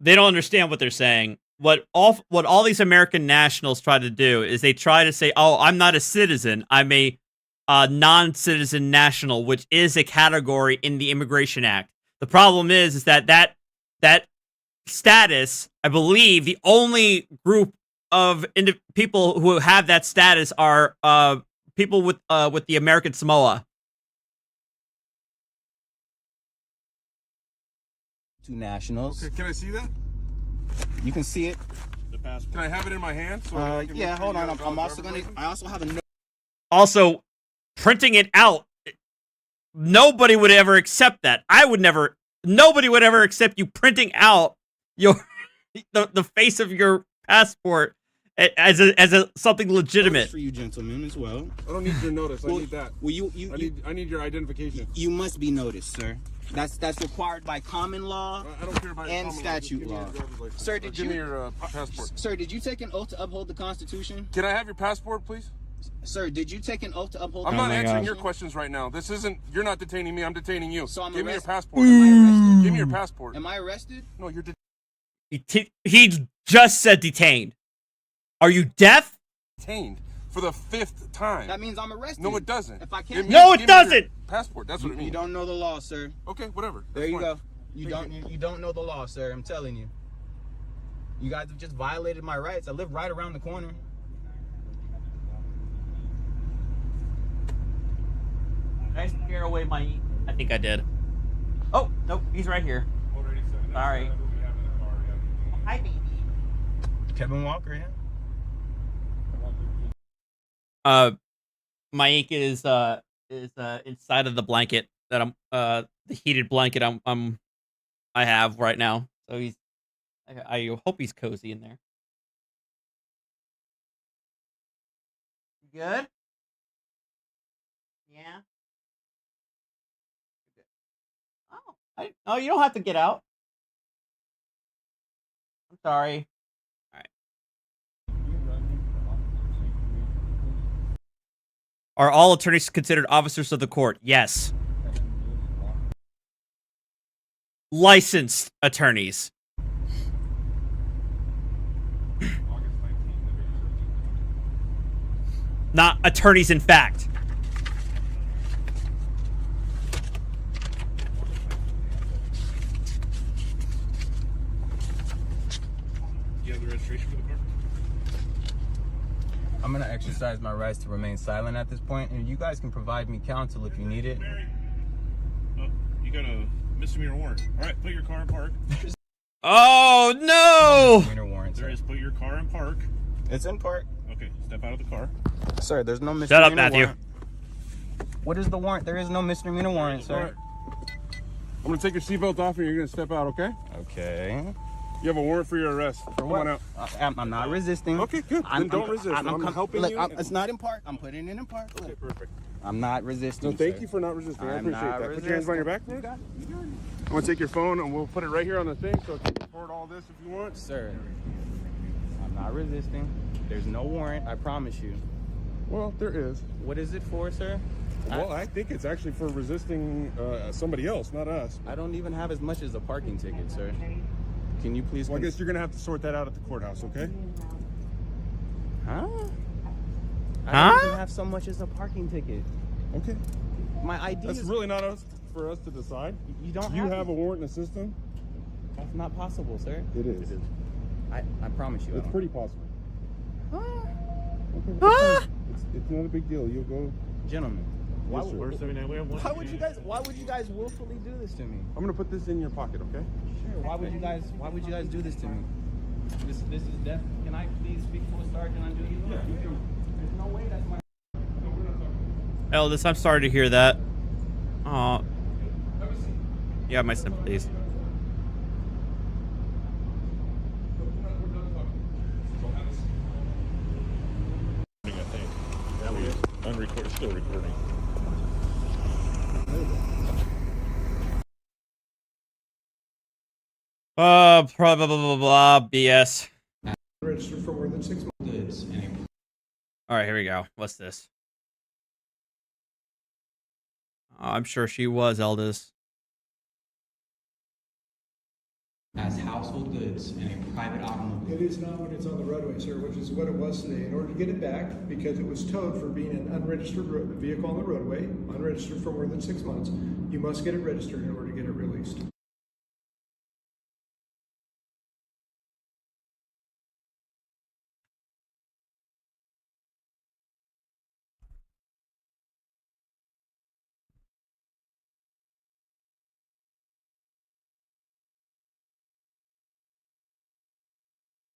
They don't understand what they're saying. What all these American nationals try to do is they try to say, "Oh, I'm not a citizen. I'm a non-citizen national," which is a category in the Immigration Act. The problem is that status, I believe, the only group of people who have that status are people with the American Samoa. Two nationals. Okay, can I see that? You can see it. The passport. Can I have it in my hand? So I can yeah, hold on. I'm also gonna. I also have a note. Also, printing it out. Nobody would ever accept that. Nobody would ever accept you printing out your the face of your passport as a something legitimate. For you gentlemen as well. I don't need your notice. Well, I need that. Well, I need your identification. You must be noticed, sir. That's required by common law I don't care about and common statute law. law. Sir, give me your passport. Sir, did you take an oath to uphold the Constitution? Can I have your passport, please? Sir, did you take an oath to uphold? I'm not answering your questions right now. This isn't. You're not detaining me. I'm detaining you. So I'm give me your arrested? passport. Am I arrested? Give me your passport. Am I arrested? No, you're. He just said detained. Are you deaf? Detained for the 5th time. That means I'm arrested. No, it doesn't. If I can't. No, it doesn't. Passport. That's what it means. You don't know the law, sir. Okay, whatever. There you That's go. fine. You don't know the law, sir. I'm telling you. You guys have just violated my rights. I live right around the corner. Did I scare away my... I think I did. Oh, nope, he's right here. Sorry. Hi, baby. Kevin Walker, yeah. My ink is inside of the blanket that I'm the heated blanket I have right now. So I hope he's cozy in there. Good? Yeah. Oh, you don't have to get out. I'm sorry. All right. Are all attorneys considered officers of the court? Yes. Licensed attorneys. Not attorneys in fact. You have the registration for the car? I'm gonna exercise my rights to remain silent at this point, and you guys can provide me counsel if you need it. Oh, you got a misdemeanor warrant. All right, put your car in park. Oh no! Misdemeanor warrant, There is put your car in park. It's in park. Okay, step out of the car. Sir, there's no misdemeanor Shut up, Matthew. warrant. What is the warrant? There is no misdemeanor warrant, sir. All right. I'm gonna take your seatbelt off and you're gonna step out, okay? Okay. You have a warrant for your arrest. Come on out. I'm not resisting. Okay, good. Then don't resist. I'm helping look, you. It's not in park. I'm putting it in park. Okay, perfect. I'm not resisting. No, thank sir. you for not resisting. I I'm appreciate not that. Put your hands behind your back. resisting. You got it. You got it. I'm gonna take your phone and we'll put it right here on the thing so I can record all this if you want. Sir, I'm not resisting. There's no warrant, I promise you. Well, there is. What is it for, sir? Well, I think it's actually for resisting somebody else, not us. I don't even have as much as a parking ticket, sir. Can you please... Well, I guess you're gonna have to sort that out at the courthouse, okay? Huh? I don't even have so much as a parking ticket. Okay. My ID That's is... really not for us to decide. You don't You have have a warrant in the system? That's not possible, sir. It is. I promise you. It's pretty possible. Okay, it's not a big deal. You'll go. Gentlemen. Why Yes, sir. would you guys willfully do this to me? I'm gonna put this in your pocket, okay? Sure. Why would you guys do this to me? This is death. Can I please speak to a sergeant on duty? There's no way that's my. Eldest, I'm sorry to hear that. Yeah, my sympathies. I think. That was unrecorded, still recording. Blah, blah, blah, blah, blah, BS. Registered for more than 6 months. Alright, here we go. What's this? Oh, I'm sure she was, Eldest. As household goods in a private automobile. It is not when it's on the roadway, sir, which is what it was today. In order to get it back, because it was towed for being an unregistered vehicle on the roadway, unregistered for more than 6 months, you must get it registered in order to get it released.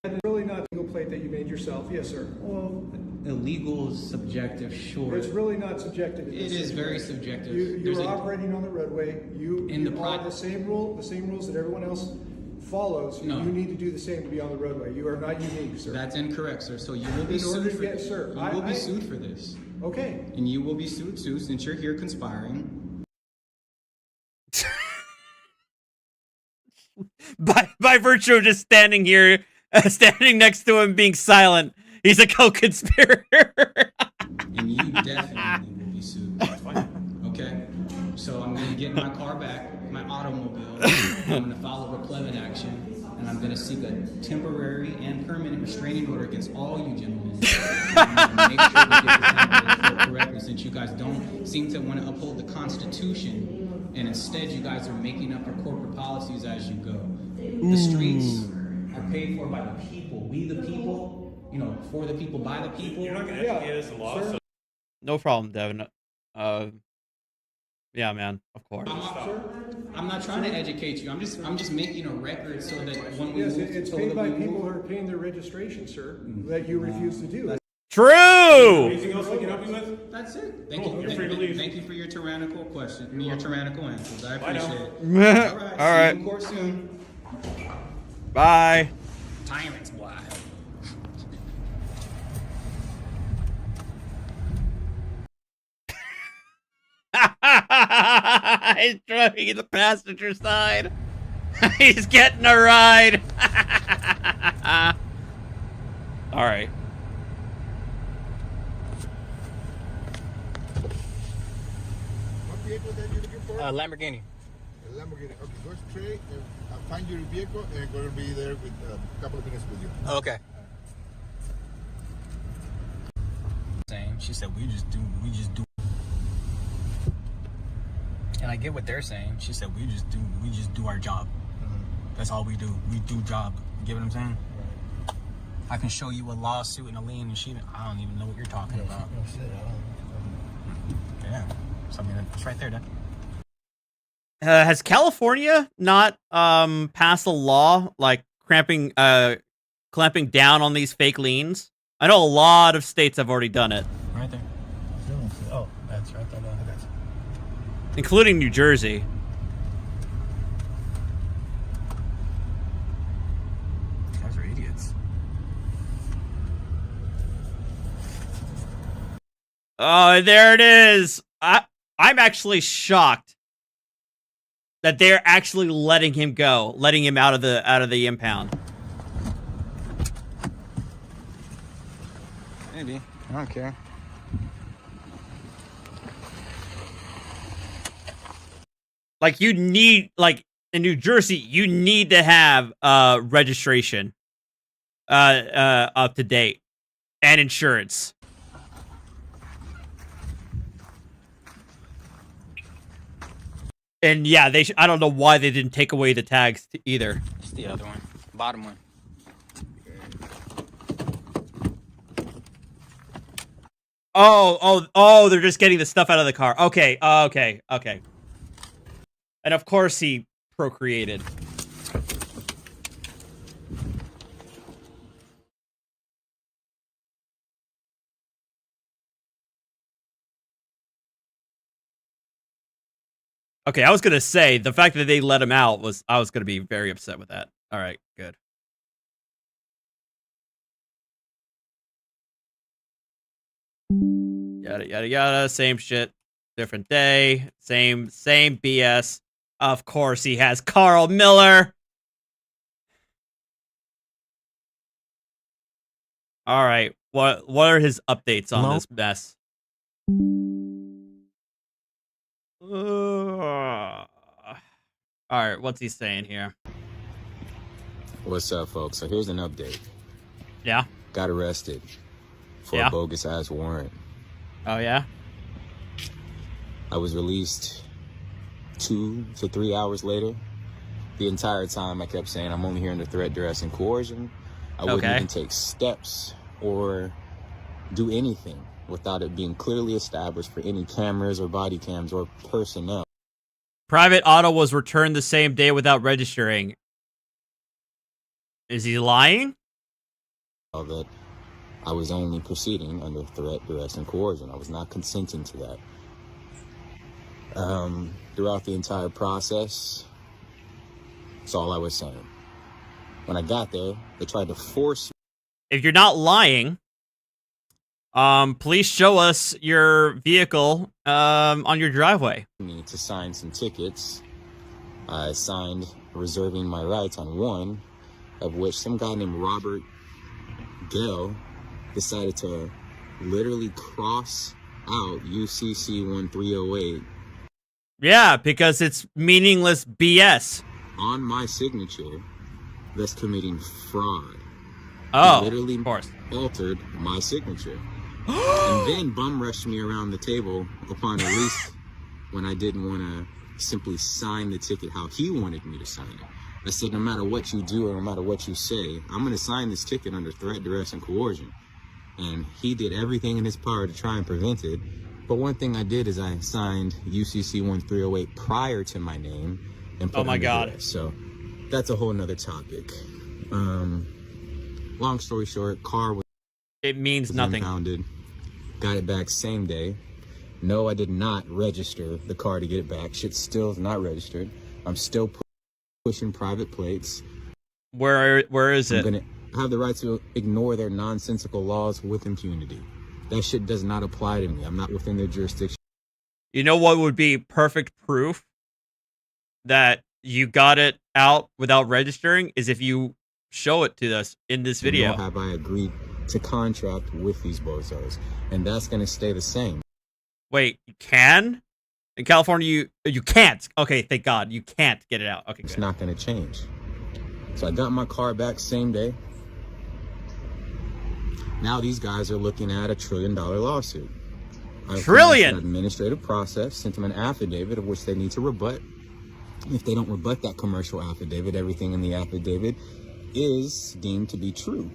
It's really not a legal plate that you made yourself, yes, sir. Well, illegal is subjective, sure. It's really not subjective. It is very subjective. You are operating on the roadway. You the follow the same rules that everyone else follows. No. You need to do the same to be on the roadway. You are not unique, sir. That's incorrect, sir. So you will be sued for this. Sir, You will be sued for this. Okay. And you will be sued too, since you're here conspiring. By virtue of just standing here, standing next to him, being silent, he's a co-conspirator. And you definitely will be sued. Okay? So I'm going to get my car back, my automobile. I'm going to file a replevant action. And I'm going to seek a temporary and permanent restraining order against all you gentlemen. And make sure we get this handled correctly, since you guys don't seem to want to uphold the Constitution. And instead, you guys are making up your corporate policies as you go. The streets are paid for by the people. We the people, for the people, by the people. You're not going to educate us in law, so No problem, Devin. Yeah, man, of course. I'm not trying to educate you. I'm just making a record so that when we Yes, move, it's so paid that by we people move- who are paying their registration, sir, that you refuse to do. True! anything else we can help you with? That's it. Cool, you're free to leave. Thank you for your tyrannical question, your tyrannical answers. I Bye now. appreciate it. All right. See you in court soon. Bye. Tyrants, boy. He's driving in the passenger side. He's getting a ride. All right. What vehicle that you're looking for? Lamborghini. A Lamborghini. Okay, go straight and I'll find your vehicle and I'm going to be there with a couple of minutes with you. Okay. Saying, she said we just do. And I get what they're saying. She said we just do our job. That's all we do. We do job. You get what I'm saying? Right. I can show you a lawsuit and a lien, and I don't even know what you're talking about. Yeah. So I mean, it's right there, Dad. Has California not passed a law like clamping down on these fake liens? I know a lot of states have already done it, Right there. Oh, that's right there. including New Jersey. These guys are idiots. Oh, there it is. I'm actually shocked that they're actually letting him go, letting him out of the impound. Maybe. I don't care. Like you need, like in New Jersey, you need to have registration up to date and insurance. And yeah, I don't know why they didn't take away the tags either. It's the other one. Bottom one. Oh, they're just getting the stuff out of the car. Okay, okay. And of course he procreated. Okay, I was gonna say, the fact that they let him out was, I was gonna be very upset with that. Alright, good. Yada, yada, yada, same shit, different day, same BS. Of course he has Carl Miller! Alright, what are his updates on this mess? Alright, what's he saying here? What's up, folks? So here's an update. Yeah? Got arrested for a bogus-ass warrant. Oh, yeah? I was released 2 to 3 hours later. The entire time I kept saying I'm only here under threat, duress, and coercion. I wouldn't even take steps or do anything without it being clearly established for any cameras or body cams or personnel. Private auto was returned the same day without registering. Is he lying? That I was only proceeding under threat, duress, and coercion. I was not consenting to that. Throughout the entire process, that's all I was saying. When I got there, they tried to force me. If you're not lying, please show us your vehicle on your driveway. Me to sign some tickets. I signed reserving my rights on one, of which some guy named Robert Gell decided to literally cross out UCC 1308. Yeah, because it's meaningless BS. On my signature, that's committing fraud. Oh, he literally of course. Altered my signature. And then bum rushed me around the table upon release when I didn't want to simply sign the ticket how he wanted me to sign it. I said, no matter what you do or no matter what you say, I'm going to sign this ticket under threat, duress, and coercion. And he did everything in his power to try and prevent it. But one thing I did is I signed UCC 1308 prior to my name. And put oh my God. Duress. So that's a whole nother topic. Long story short, car was... It means nothing. Impounded. Got it back same day. No, I did not register the car to get it back. Shit still is not registered. I'm still pushing private plates. Where is it? I'm gonna have the right to ignore their nonsensical laws with impunity. That shit does not apply to me. I'm not within their jurisdiction. You know what would be perfect proof that you got it out without registering is if you show it to us in this video. Nor have I agreed to contract with these bozos, and that's going to stay the same. Wait, you can? In California, you can't. Okay, thank God. You can't get it out. Okay, it's good. Not going to change. So I got my car back same day. Now these guys are looking at $1 trillion lawsuit. Trillion? An administrative process, sent them an affidavit of which they need to rebut. If they don't rebut that commercial affidavit, everything in the affidavit is deemed to be true.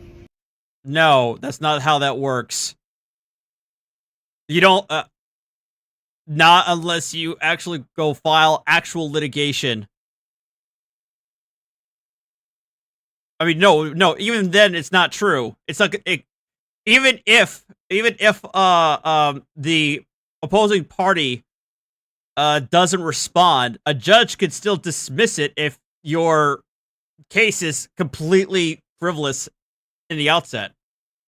No, that's not how that works. You don't, not unless you actually go file actual litigation. I mean, no, even then it's not true. It's like, even if the opposing party doesn't respond, a judge could still dismiss it if your case is completely frivolous in the outset.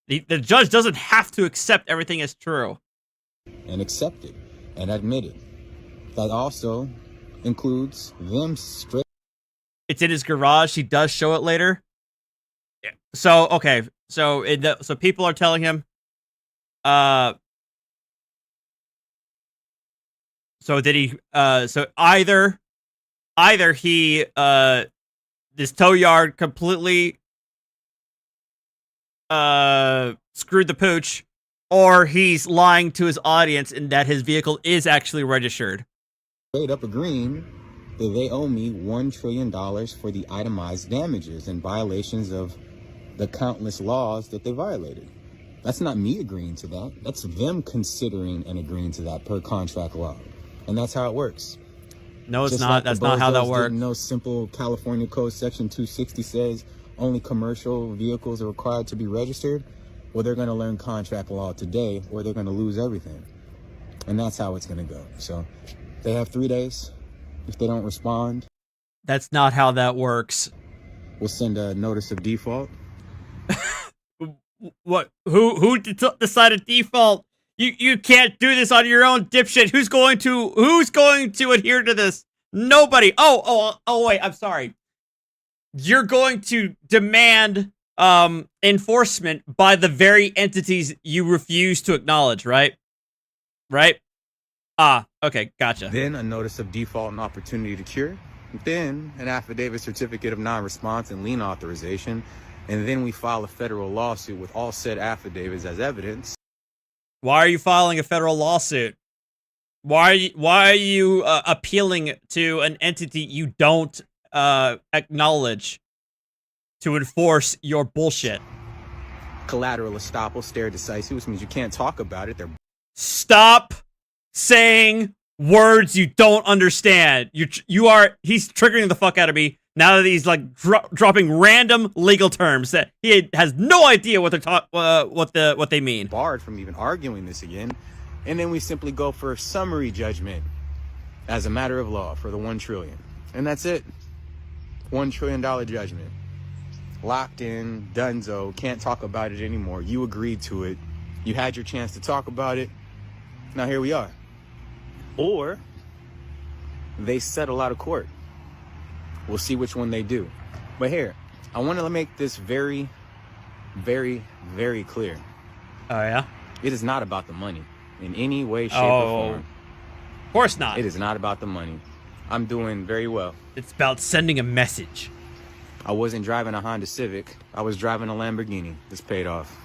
The judge doesn't have to accept everything as true. And accept it and admit it. That also includes them straight. It's in his garage. He does show it later. Yeah. So, okay. So, so people are telling him, so did he, so either he, this tow yard completely, screwed the pooch, or he's lying to his audience in that his vehicle is actually registered. Straight up agreeing that they owe me $1 trillion for the itemized damages and violations of the countless laws that they violated. That's not me agreeing to that. That's them considering and agreeing to that per contract law. And that's how it works. No, it's Just not. like the That's not how that bozos works. didn't know simple California Code Section 260 says only commercial vehicles are required to be registered. Well, they're going to learn contract law today, or they're going to lose everything. And that's how it's going to go. So they have 3 days. If they don't respond, That's not how that works. we'll send a notice of default. What? Who decided default? You can't do this on your own, dipshit. Who's going to adhere to this? Nobody. Oh wait, I'm sorry. You're going to demand enforcement by the very entities you refuse to acknowledge, right? Right? Ah, okay, gotcha. Then a notice of default and opportunity to cure. Then an affidavit certificate of non-response and lien authorization. And then we file a federal lawsuit with all said affidavits as evidence. Why are you filing a federal lawsuit? Why are you appealing to an entity you don't acknowledge to enforce your bullshit? Collateral estoppel, stare decisis, which means you can't talk about it. Stop saying words you don't understand. He's triggering the fuck out of me now that he's like dropping random legal terms that he has no idea what they're what they mean. Barred from even arguing this again, and then we simply go for summary judgment as a matter of law for the $1 trillion, and that's it. $1 trillion judgment, locked in, donezo. Can't talk about it anymore. You agreed to it. You had your chance to talk about it. Now here we are. Or they settle out of court. We'll see which one they do. But here, I want to make this very, very, very clear. Oh, yeah? It is not about the money in any way, shape, or form. Of course not. It is not about the money. I'm doing very well. It's about sending a message. I wasn't driving a Honda Civic. I was driving a Lamborghini. This paid off.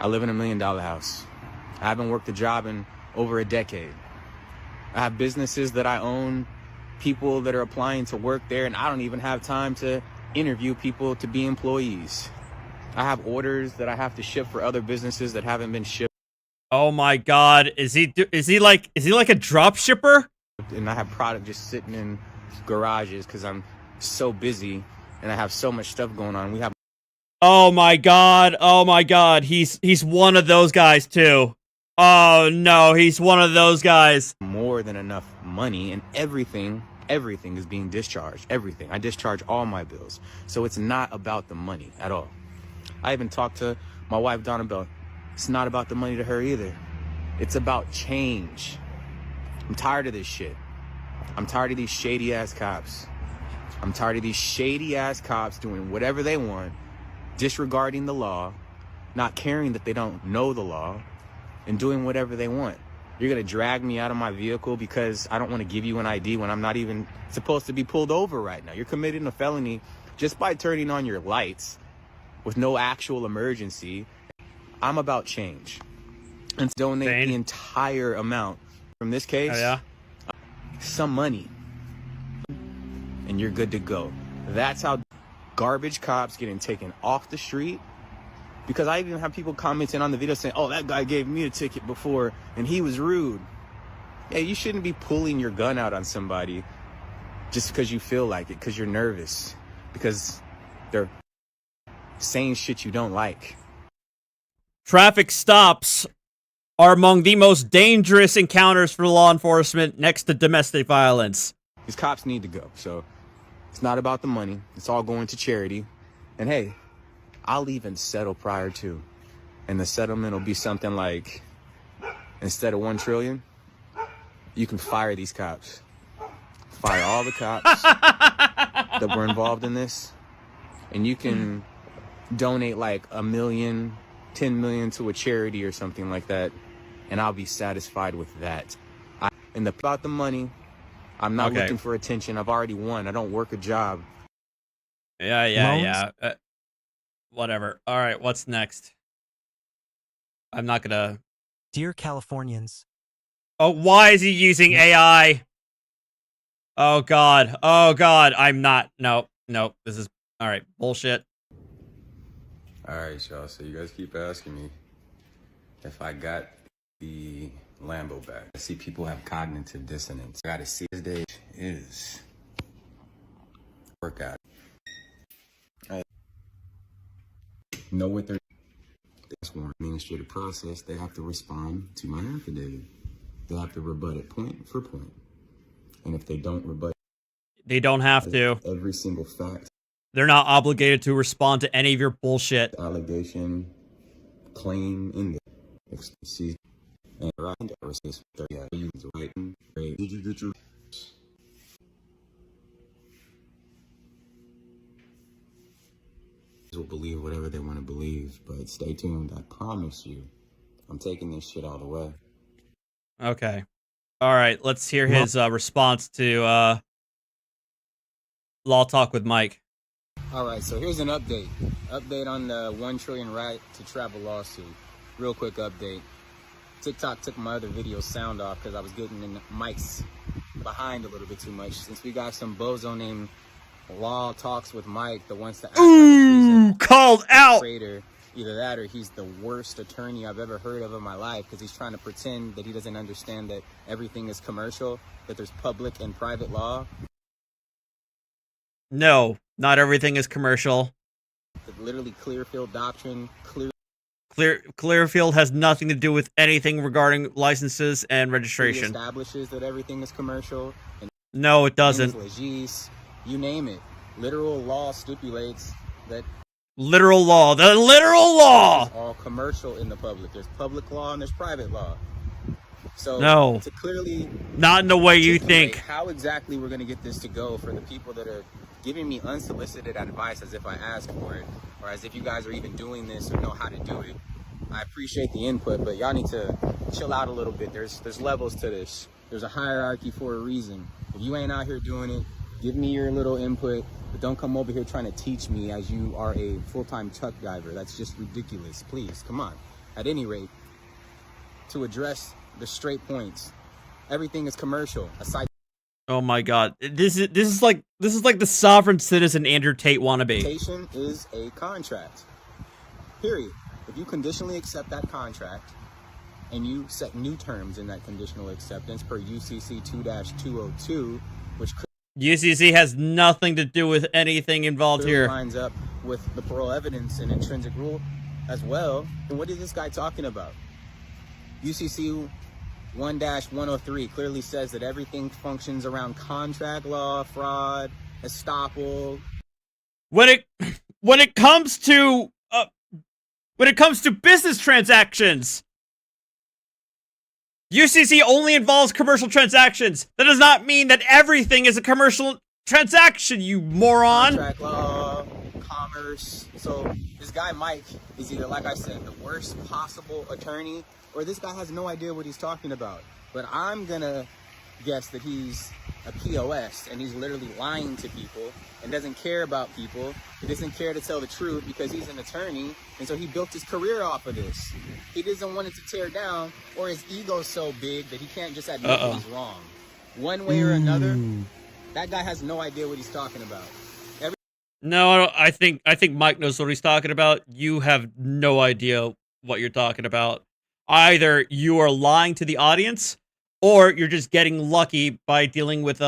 I live in $1 million house. I haven't worked a job in over a decade. I have businesses that I own, people that are applying to work there, and I don't even have time to interview people to be employees. I have orders that I have to ship for other businesses that haven't been shipped. Oh my god, is he like a drop shipper? And I have product just sitting in garages because I'm so busy and I have so much stuff going on. We have Oh my god, he's one of those guys too. Oh no, he's one of those guys. More than enough money, and everything is being discharged. Everything. I discharge all my bills. So it's not about the money at all. I even talked to my wife, Donna Bell. It's not about the money to her either. It's about change. I'm tired of this shit. I'm tired of these shady ass cops. I'm tired of these shady ass cops doing whatever they want, disregarding the law, not caring that they don't know the law, and doing whatever they want. You're gonna drag me out of my vehicle because I don't want to give you an ID when I'm not even supposed to be pulled over right now. You're committing a felony just by turning on your lights with no actual emergency. I'm about change. And donate the entire amount from this case. Oh, yeah? Some money. And you're good to go. That's how garbage cops getting taken off the street. Because I even have people commenting on the video saying, oh, that guy gave me a ticket before and he was rude. Yeah, you shouldn't be pulling your gun out on somebody just because you feel like it, because you're nervous, because they're saying shit you don't like. Traffic stops are among the most dangerous encounters for law enforcement next to domestic violence. These cops need to go. So it's not about the money. It's all going to charity. And hey, I'll even settle prior to. And the settlement will be something like, instead of $1 trillion, you can fire these cops. Fire all the cops that were involved in this. And you can donate like $1 million, $10 million to a charity or something like that. And I'll be satisfied with that. About the money, I'm not looking for attention. I've already won. I don't work a job. Yeah. Whatever. All right, what's next? I'm not gonna... Dear Californians. Oh, why is he using AI? Oh, God. I'm not. No. This is... All right, bullshit. Alright, y'all, so you guys keep asking me if I got the Lambo back. I see people have cognitive dissonance. I gotta see this day is workout. I know what they're. That's one administrative process. They have to respond to my affidavit. They have to rebut it point for point. And if they don't rebut, they don't have to. Every single fact. They're not obligated to respond to any of your bullshit. Allegation, claim in the see and right resist. Yeah, you right. Did you get your? Will believe whatever they want to believe, but stay tuned. I promise you, I'm taking this shit all the way. Okay. All right. Let's hear his response to Law Talk with Mike. All right, so here's an update. Update on the 1 trillion right to travel lawsuit. Real quick update. TikTok took my other video sound off because I was getting in Mike's behind a little bit too much. Since we got some bozo named Law Talks with Mike that wants to act like a called out traitor. Either that or he's the worst attorney I've ever heard of in my life because he's trying to pretend that he doesn't understand that everything is commercial, that there's public and private law. No, not everything is commercial. Literally Clearfield doctrine. Clearfield has nothing to do with anything regarding licenses and registration. It establishes that everything is commercial. And no, it doesn't. Legis, you name it. Literal law stipulates that. Literal law. The literal law! It's all commercial in the public. There's public law and there's private law. So no, to clearly not in the way you think. How exactly we're going to get this to go for the people that are giving me unsolicited advice as if I asked for it, or as if you guys are even doing this or know how to do it. I appreciate the input, but y'all need to chill out a little bit. There's levels to this. There's a hierarchy for a reason. If you ain't out here doing it, give me your little input, but don't come over here trying to teach me as you are a full-time truck driver. That's just ridiculous. Please, come on. At any rate, to address the straight points, everything is commercial. Aside. Oh my God, this is like the sovereign citizen Andrew Tate wannabe. Citation is a contract. Period. If you conditionally accept that contract and you set new terms in that conditional acceptance per UCC 2-202, which UCC has nothing to do with anything involved here. Lines up with the parole evidence and intrinsic rule as well. And what is this guy talking about? UCC 1-103 clearly says that everything functions around contract law, fraud, estoppel. When it comes to business transactions, UCC only involves commercial transactions. That does not mean that everything is a commercial transaction, you moron. Contract law, commerce. So this guy Mike is either, like I said, the worst possible attorney, or this guy has no idea what he's talking about. But I'm gonna guess that he's a POS and he's literally lying to people and doesn't care about people. He doesn't care to tell the truth because he's an attorney, and so he built his career off of this. He doesn't want it to tear down, or his ego's so big that he can't just admit that he's wrong. One way or another, that guy has no idea what he's talking about. No, I think Mike knows what he's talking about. You have no idea what you're talking about. Either you are lying to the audience, or you're just getting lucky by dealing with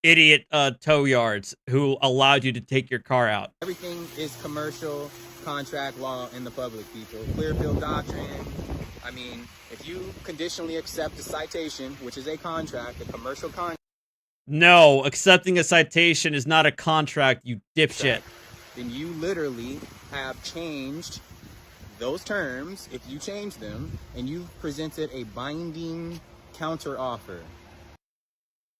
idiot tow yards who allowed you to take your car out. Everything is commercial, contract law in the public, people. Clearfield doctrine. I mean, if you conditionally accept a citation, which is a contract, a commercial contract. No, accepting a citation is not a contract, you dipshit. Then you literally have changed those terms, if you change them, and you presented a binding counter offer.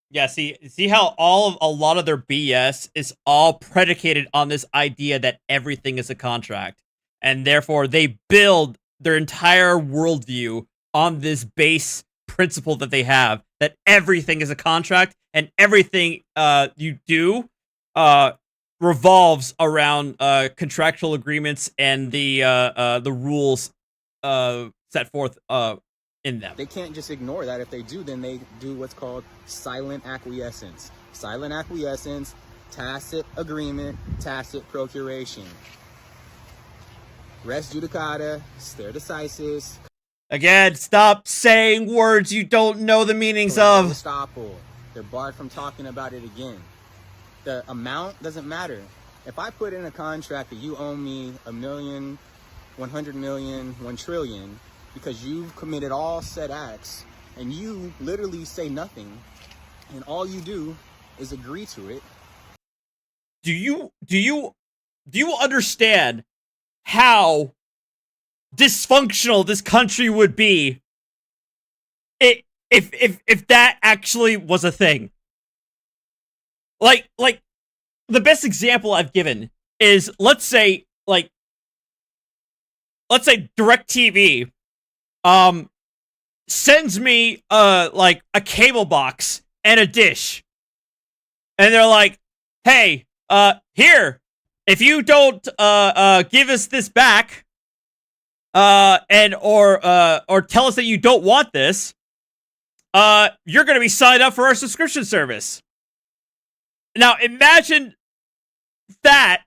Yeah, see how a lot of their BS is all predicated on this idea that everything is a contract. And therefore they build their entire worldview on this base principle that they have, that everything is a contract and everything you do revolves around contractual agreements and the rules set forth in them. They can't just ignore that. If they do, then they do what's called silent acquiescence. Silent acquiescence, tacit agreement, tacit procuration. res judicata, stare decisis. Again, stop saying words you don't know the meanings of. Estoppel. They're barred from talking about it again. The amount doesn't matter. If I put in a contract that you owe me $1 million, 100 million, 1 trillion, because you've committed all said acts, and you literally say nothing, and all you do is agree to it. Do you understand how dysfunctional this country would be if that actually was a thing? Like the best example I've given is let's say DirecTV sends me like a cable box and a dish, and they're like, hey, here, if you don't give us this back, and or tell us that you don't want this, you're gonna be signed up for our subscription service. Now imagine that,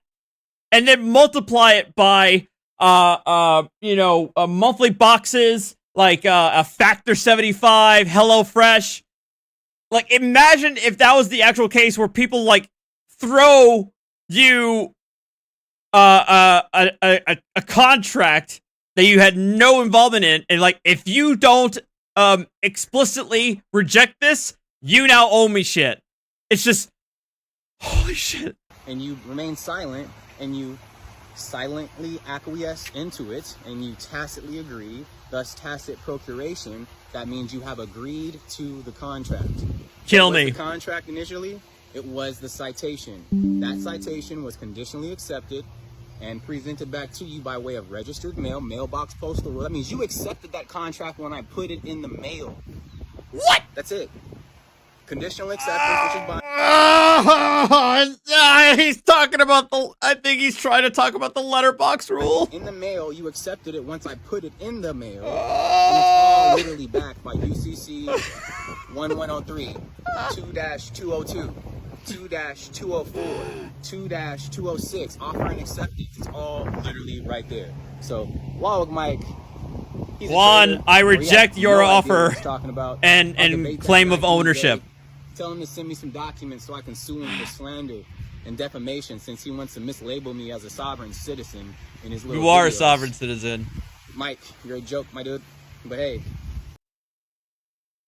and then multiply it by monthly boxes like a Factor 75, HelloFresh. Like, imagine if that was the actual case where people like throw you a contract that you had no involvement in, and like, if you don't explicitly reject this, you now owe me shit. It's just, holy shit. And you remain silent, and you silently acquiesce into it, and you tacitly agree, thus tacit procuration. That means you have agreed to the contract. Kill What was me. The contract initially, it was the citation. That citation was conditionally accepted and presented back to you by way of registered mail, mailbox, postal. That means you accepted that contract when I put it in the mail. What? That's it. Conditional acceptance, which is by... He's talking about I think he's trying to talk about the letterbox rule. In the mail, you accepted it once I put it in the mail. And it's all literally backed by UCC 1103, 2-202, 2-204, 2-206, offer and acceptance. It's all literally right there. So, while Mike... Juan, I reject your offer about. and claim of ownership. Tell him to send me some documents so I can sue him for slander and defamation, since he wants to mislabel me as a sovereign citizen in his little You are videos. a sovereign citizen. Mike, you're a joke, my dude. But hey.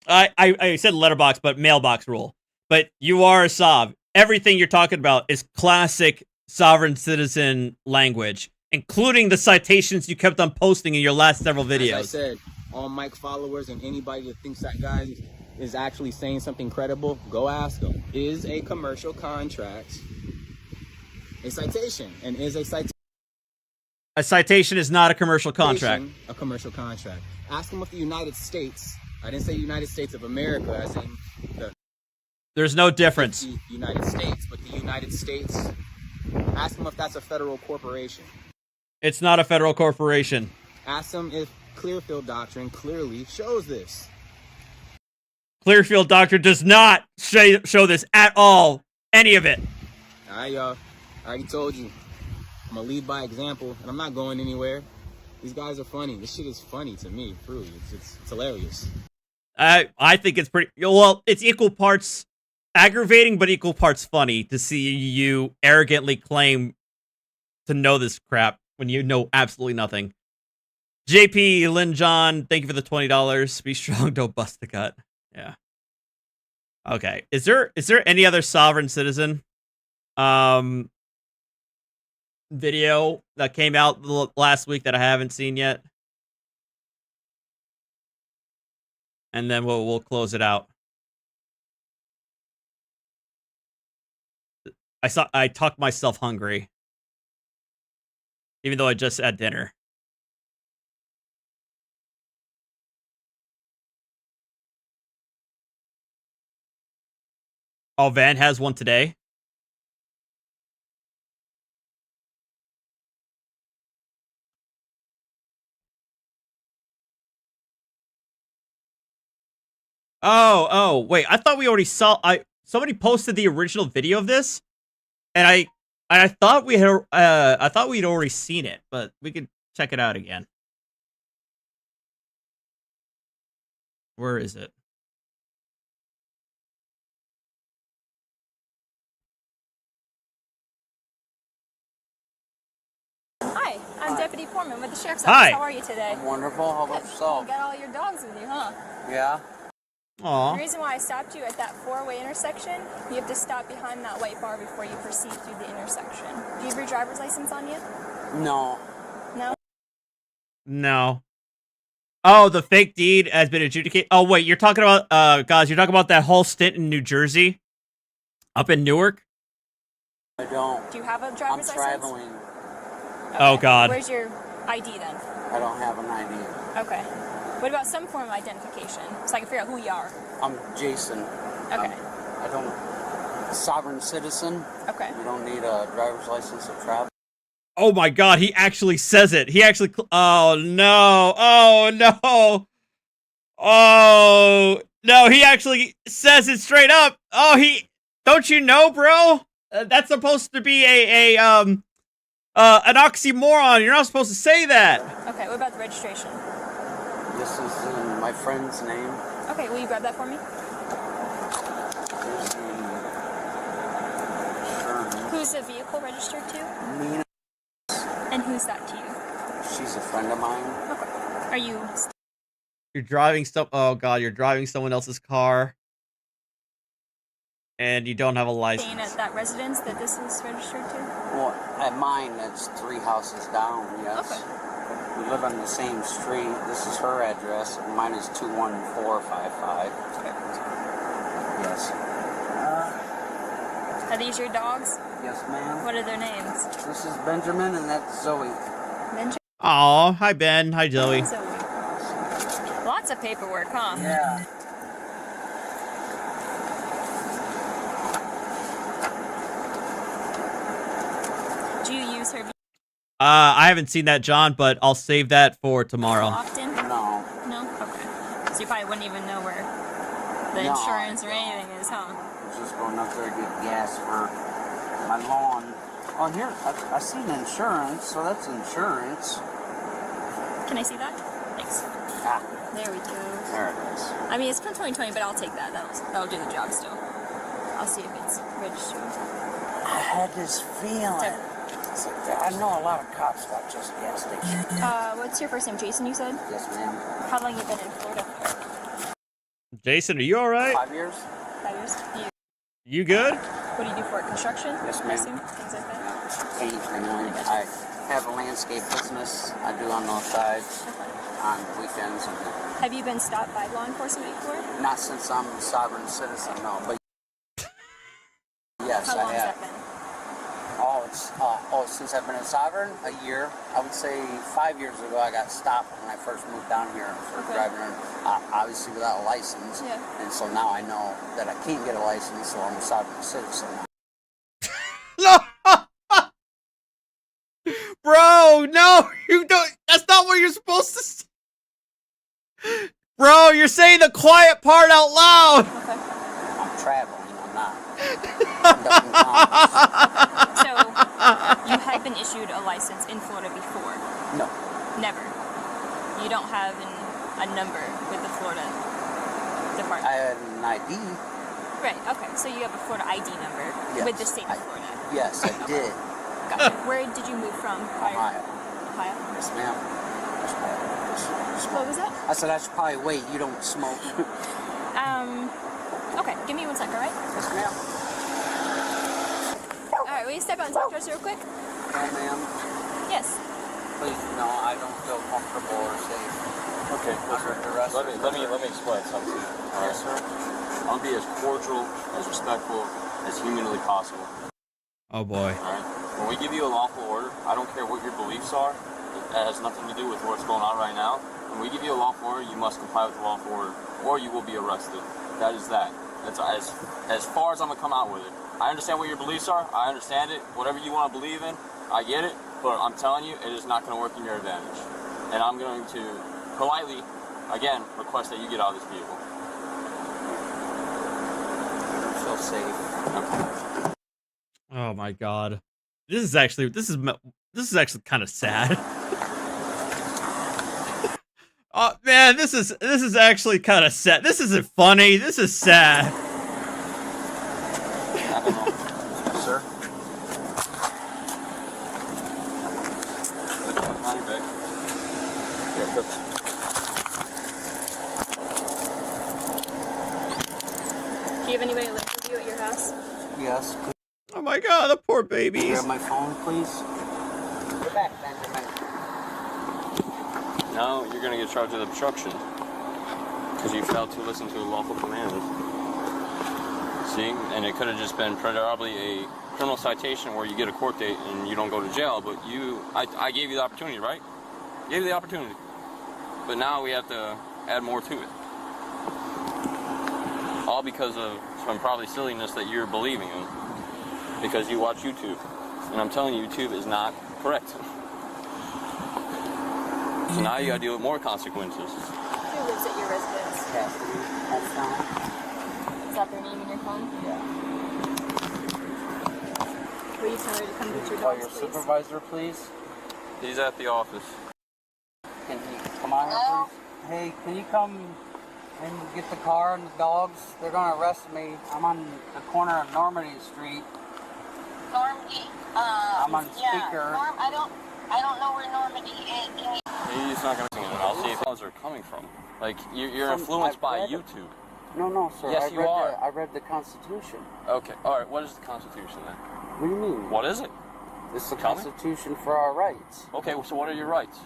I said letterbox, but mailbox rule. But you are a sov. Everything you're talking about is classic sovereign citizen language, including the citations you kept on posting in your last several videos. As I said, all Mike followers and anybody that thinks that guy is actually saying something credible, go ask him. Is a commercial contract a citation? And is a citation... A citation is not a commercial contract. A commercial contract. Ask him if the United States, I didn't say United States of America, as in the... There's no difference. The United States, but the United States, ask him if that's a federal corporation. It's not a federal corporation. Ask him if Clearfield Doctrine clearly shows this. Clearfield Doctrine does not show this at all. Any of it. Alright, y'all. I already told you. I'm gonna lead by example, and I'm not going anywhere. These guys are funny. This shit is funny to me, truly. It's hilarious. I think it's pretty... Well, it's equal parts aggravating, but equal parts funny to see you arrogantly claim to know this crap when you know absolutely nothing. JP Lin John, thank you for the $20. Be strong, don't bust the gut. Yeah. Okay. Is there any other sovereign citizen video that came out last week that I haven't seen yet? And then we'll close it out. I talked myself hungry, even though I just had dinner. Oh, Van has one today. Oh, wait. I thought we already saw... Somebody posted the original video of this, and I thought we had... I thought we'd already seen it, but we could check it out again. Where is it? Hi, I'm Deputy Foreman with the Sheriff's Hi. Office. How are you today? Wonderful. How about yourself? You got all your dogs with you, huh? Yeah. Aw. The reason why I stopped you at that four-way intersection, you have to stop behind that white bar before you proceed through the intersection. Do you have your driver's license on you? No. No? No. Oh, the fake deed has been adjudicated. Oh, wait, you're talking about, guys, you're talking about that whole stint in New Jersey? Up in Newark? I don't. Do you have a driver's license? I'm traveling. Oh, God. Where's your ID then? I don't have an ID. Okay. What about some form of identification, so I can figure out who you are? I'm Jason. Okay. I don't. Sovereign citizen. Okay. You don't need a driver's license to travel. Oh my God, he actually says it. He actually, oh no, oh no. Oh, no, he actually says it straight up. Oh, don't you know, bro? That's supposed to be an oxymoron. You're not supposed to say that. Okay, what about the registration? This is in my friend's name. Okay, will you grab that for me? Here's the insurance. Who's the vehicle registered to? Nina. And who's that to you? She's a friend of mine. Okay. Are you... You're driving oh God, you're driving someone else's car. And you don't have a license. staying at that residence that this is registered to? Well, at mine, that's 3 houses down, yes. Okay. We live on the same street. This is her address. Mine is 21455. Yes. Are these your dogs? Yes, ma'am. What are their names? This is Benjamin, and that's Zoe. Benjamin? Aw, hi Ben, hi Joey. Zoe. Lots of paperwork, huh? Yeah. Do you use her I haven't seen that, John, but I'll save that for tomorrow. often? No. No? Okay. So you probably wouldn't even know where the No, insurance or anything is, huh? I was just going up there to get gas for my lawn. Oh, here, I seen insurance, so that's insurance. Can I see that? Thanks. Ah, There we go. there it is. I mean, it's from 2020, but I'll take that. That'll do the job still. I'll see if it's registered. I had this feeling. It's like, I know a lot of cops got just gas stations. What's your first name? Jason, you said? Yes, ma'am. How long you been in Florida? Jason, are you all right? 5 years? 5 years? You good? What do you do for it? Construction? Yes, I ma'am. assume? Things like that? Paint and I have a landscape business. I do on those sides on weekends. Have you been stopped by law enforcement before? Not since I'm a sovereign citizen, no. But yes, How long I has have. that been? Since I've been a sovereign, a year. I would say 5 years ago I got stopped when I first moved down here for driving around, obviously without a license. Yeah. And so now I know that I can't get a license, so I'm a sovereign citizen. Bro, no, you don't. That's not what you're supposed to say. Bro, you're saying the quiet part out loud. I'm traveling, I'm not. So, you had been issued a license in Florida before? No. Never? You don't have a number with the Florida department? I had an ID. Right, okay. So you have a Florida ID number with the state of Florida? Yes, I did. Gotcha. Where did you move from prior? Ohio. Ohio? Yes, ma'am. What was that? I said I should probably wait. You don't smoke. Okay, give me 1 second, all right? Yes, ma'am. Alright, will you step out and talk to us real quick? No, ma'am. Yes. Please, no, I don't feel comfortable or safe. Okay, Under duress. let me explain something to you. Yes, sir. I'll be as cordial, as respectful, as humanly possible. Oh boy. Alright? When we give you a lawful order, I don't care what your beliefs are. That has nothing to do with what's going on right now. When we give you a lawful order, you must comply with the lawful order, or you will be arrested. That is that. That's as far as I'm gonna come out with it. I understand what your beliefs are. I understand it. Whatever you want to believe in, I get it. But I'm telling you, it is not going to work in your advantage. And I'm going to politely, again, request that you get out of this vehicle. Feel safe. Okay. Oh my God. This is actually kind of sad. Oh man, this is actually kind of sad. This isn't funny. This is sad. I don't know. Sir? Do you have anybody live with you at your house? Yes. Oh my god, the poor babies. Grab my phone, please. Get back, Benjamin. Now you're going to get charged with obstruction because you failed to listen to a lawful command. See? And it could have just been probably a criminal citation where you get a court date and you don't go to jail, but I gave you the opportunity, right? Gave you the opportunity. But now we have to add more to it. All because of some probably silliness that you're believing in. Because you watch YouTube. And I'm telling you, YouTube is not correct. So now you gotta deal with more consequences. Who lives at your residence? Cassidy. That's fine. Is that their name in your phone? Yeah. Will you tell her to come get your Call dogs, your please? supervisor, please. He's at the office. Can you come on here, please? Hey, can you come and get the car and the dogs? They're gonna arrest me. I'm on the corner of Normandy Street. Normandy. I'm on speaker. Norm, I don't know where Normandy is. He's not gonna sing it. I'll see if those are coming from. Like you're influenced by YouTube. No, sir. Yes, you are. I read the Constitution. Okay. All right. What is the Constitution then? What do you mean? What is it? It's the Tell me. Constitution for our rights. Okay. So what are your rights?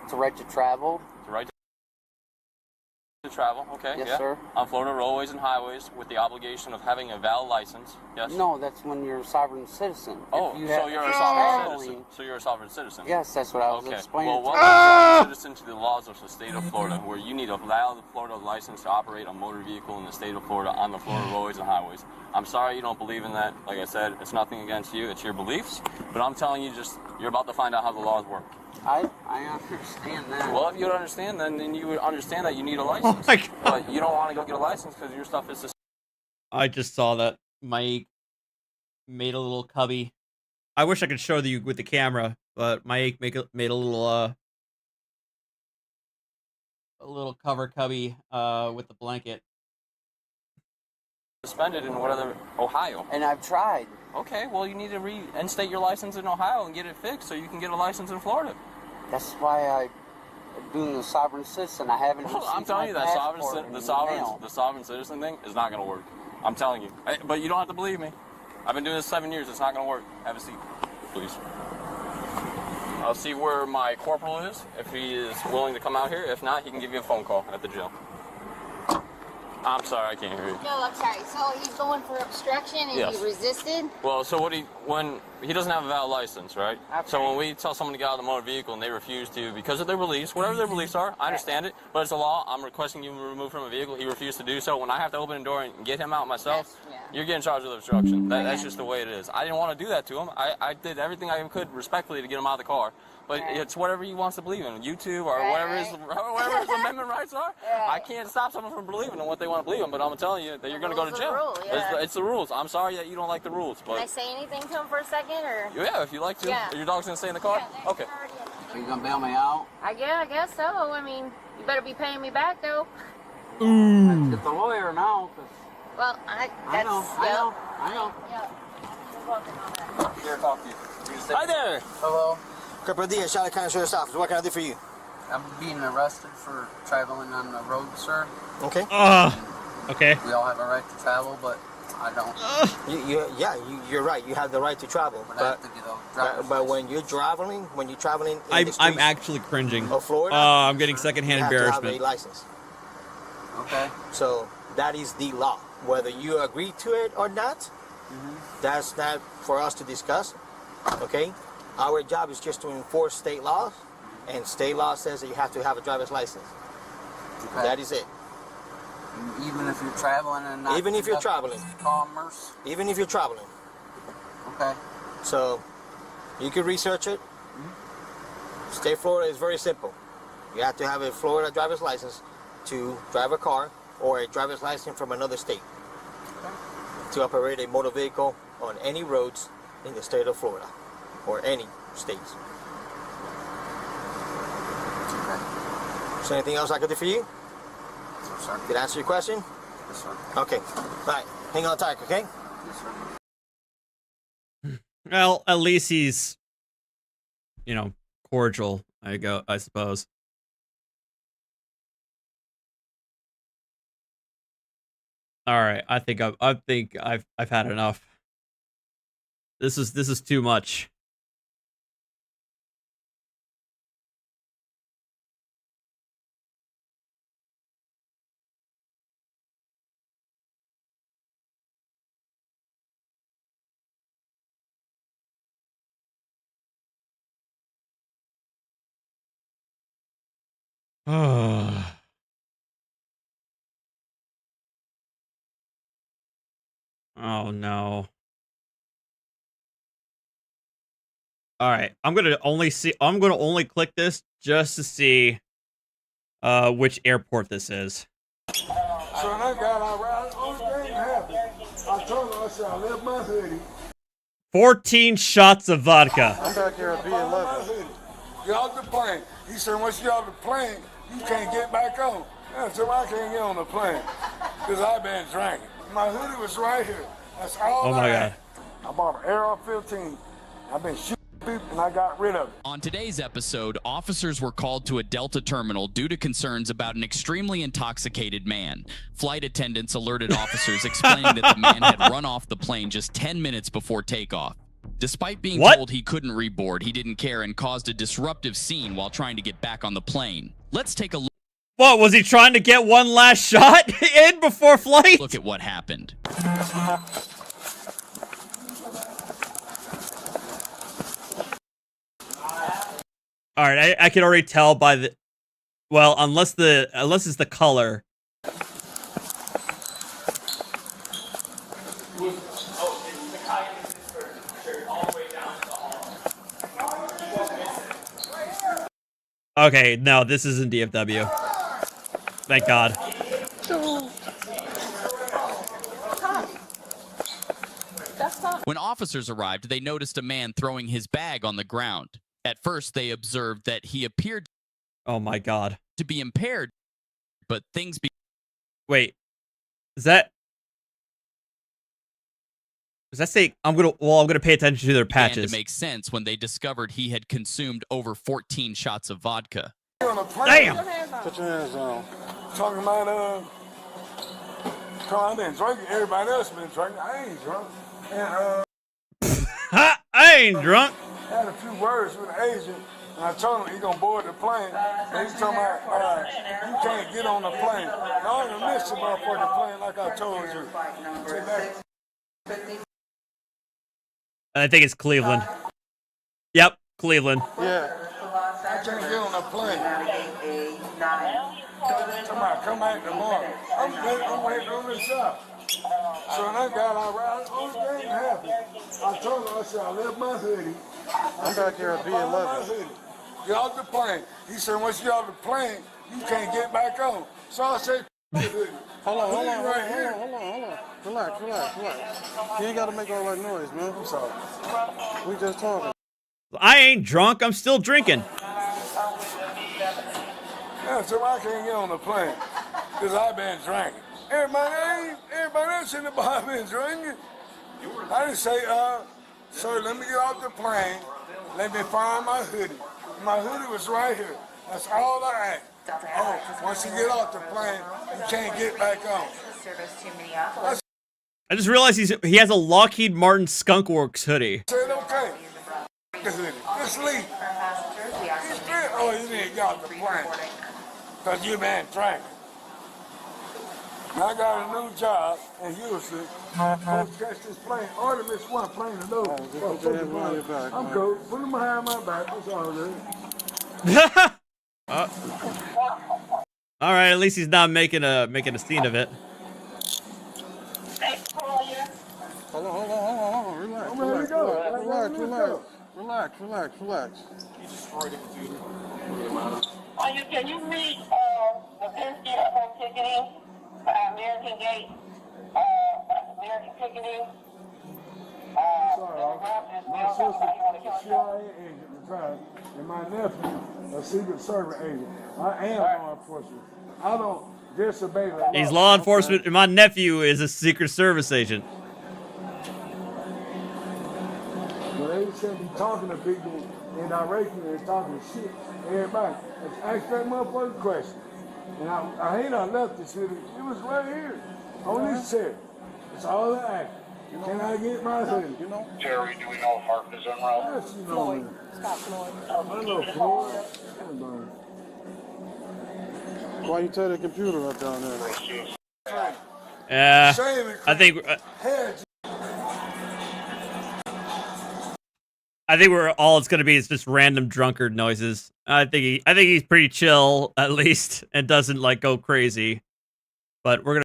It's a right to travel. The right to travel. Okay. Yes, yeah. sir. On Florida roadways and highways with the obligation of having a valid license. Yes. No, that's when you're a sovereign citizen. Oh, If you so have- you're a if sovereign traveling- citizen. So you're a sovereign citizen. Yes, that's what I was Okay. explaining. Well, to welcome you. as a citizen to the laws of the state of Florida, where you need a valid Florida license to operate a motor vehicle in the state of Florida on the Florida roadways and highways. I'm sorry you don't believe in that. Like I said, it's nothing against you. It's your beliefs. But I'm telling you, you're about to find out how the laws work. I understand that. Well, if you don't understand, then you would understand that you need a license. Oh my god. But you don't want to go get a license because your stuff is. I just saw that Mike made a little cubby. I wish I could show you with the camera, but Mike made a little cover cubby with the blanket. Suspended in whatever Ohio. And I've tried. Okay, well you need to reinstate your license in Ohio and get it fixed so you can get a license in Florida. That's why I'm doing the sovereign citizen. I haven't. I'm telling you that the sovereign citizen thing is not going to work. I'm telling you. But you don't have to believe me. I've been doing this 7 years. It's not going to work. Have a seat, please. I'll see where my corporal is, if he is willing to come out here. If not, he can give you a phone call at the jail. I'm sorry, I can't hear you. No, I'm sorry. So he's going for obstruction and Yes. he resisted? Well, so when he doesn't have a valid license, right? So when we tell someone to get out of the motor vehicle and they refuse to because of their beliefs, whatever their beliefs are, I understand it, but it's a law. I'm requesting you remove from a vehicle. He refused to do so. When I have to open the door and get him out myself, you're getting charged with obstruction. That's just the way it is. I didn't want to do that to him. I did everything I could respectfully to get him out of the car. But it's whatever he wants to believe in, YouTube or whatever his amendment rights are. I can't stop someone from believing in what they want to believe in, but I'm telling you that you're going to go to jail. It's the rules. I'm sorry that you don't like the rules. But Can I say anything to him for a second? Or? yeah, if you like to. Yeah. Your dog's going to stay in the car? Okay. Are you going to bail me out? I guess so. I mean, you better be paying me back, though. Let's get the lawyer now. Well, I know. Yeah. Here, talk to you. Hi there. Hello. Couple of dias, Charlie County Sheriff's Office. What can I do for you? I'm being arrested for traveling on the road, sir. Okay. Okay. We all have a right to travel, but I don't. You're right. You have the right to travel. But I have to get a driver's but when you're traveling, in the I'm streets actually cringing. of Florida, I'm getting secondhand you have to embarrassment. have a license. Okay. So that is the law. Whether you agree to it or not, that's not for us to discuss. Okay. Our job is just to enforce state laws, and state law says that you have to have a driver's license. Okay. That is it. Even if you're traveling and not Even if you're traveling. commerce. Even if you're traveling. Okay. So you can research it. State of Florida is very simple. You have to have a Florida driver's license to drive a car or a driver's license from another state to operate a motor vehicle on any roads in the state of Florida or any states. Is there anything else I could do for you? Did I answer your question? Yes, sir. Okay. All right. Hang on tight, okay? Yes, sir. Well, at least he's, cordial. I suppose. All right. I think I've had enough. This is too much. Oh no. All right. I'm going to only click this just to see which airport this is. So I got all right. Only thing happened, I told her, I said, I left my hoodie. 14 shots of vodka. I'm back here at B11. Get off the plane. He said, once you off the plane, you can't get back on. I said, well, I can't get on the plane because I've been drinking. My hoodie was right here. That's all Oh my God. I bought an AR-15. I've been shooting people and I got rid of it. On today's episode, officers were called to a Delta terminal due to concerns about an extremely intoxicated man. Flight attendants alerted officers explaining that the man had run off the plane just 10 minutes before takeoff. Despite being told he couldn't reboard, he didn't care and caused a disruptive scene while trying to get back on the plane. Let's take a look. What, was he trying to get one last shot in before flight? Look at what happened. All right, I can already tell by the, well, unless it's the color. Okay, no, this isn't DFW. Thank God. When officers arrived, they noticed a man throwing his bag on the ground. At first, they observed that he appeared Oh my God. to be impaired, but things Wait, does that say I'm gonna pay attention to their began patches? to make sense when they discovered he had consumed over 14 shots of vodka. Damn! Put your hands on. Talking about, I've been drinking. Everybody else been drinking. I ain't drunk. And, Ha! I ain't drunk. I had a few words with the agent, and I told him he gonna board the plane. And he's talking about, you can't get on the plane. I don't miss the motherfucking plane like I told you. I think it's Cleveland. Yep, Cleveland. Yeah. I can't get on the plane. Come back tomorrow. I'm waiting on this shot. So when I got all right, only thing happened, I told her, I said, I left my hoodie. I'm back here at B11. Get off the plane. He said, once you off the plane, you can't get back on. So I said, hold on. Relax. You ain't got to make all that noise, man. I'm sorry. We just talking. I ain't drunk. I'm still drinking. Yeah, so I can't get on the plane because I've been drinking. Everybody else in the bar been drinking. I didn't say, sir, let me get off the plane. Let me find my hoodie. My hoodie was right here. That's all I had. Oh, once you get off the plane, you can't get back on. I just realized he has a Lockheed Martin Skunk Works hoodie. I said, okay. The hoodie. Just leave. Oh, you didn't get off the plane because you been drinking. I got a new job in Houston. I'm supposed to catch this plane. I already missed one plane to know. I'm cool. Put them behind my back. That's all it is. All right, at least he's not making a scene of it. Hold on. Relax. I'm ready to go. Relax. You destroyed it, dude. Can you read the Penske ticketing, American Gate, American ticketing? My sister's a CIA agent. crime, and my nephew, a Secret Service agent. I am law enforcement. I don't disobey the law. He's law enforcement, and my nephew is a Secret Service agent. But they shouldn't be talking to people indirectly and talking shit. Everybody, ask that motherfucking question. And I hate I left this city. It was right here on this chair. It's all I asked. Can I get my hoodie? You know? Jerry, do we know if Harp is en route? Yes, you know. Floyd. Scott Floyd. I know Floyd. Why you take the computer up down there? I think we're all it's gonna be is just random drunkard noises. I think he's pretty chill at least and doesn't like go crazy. But we're gonna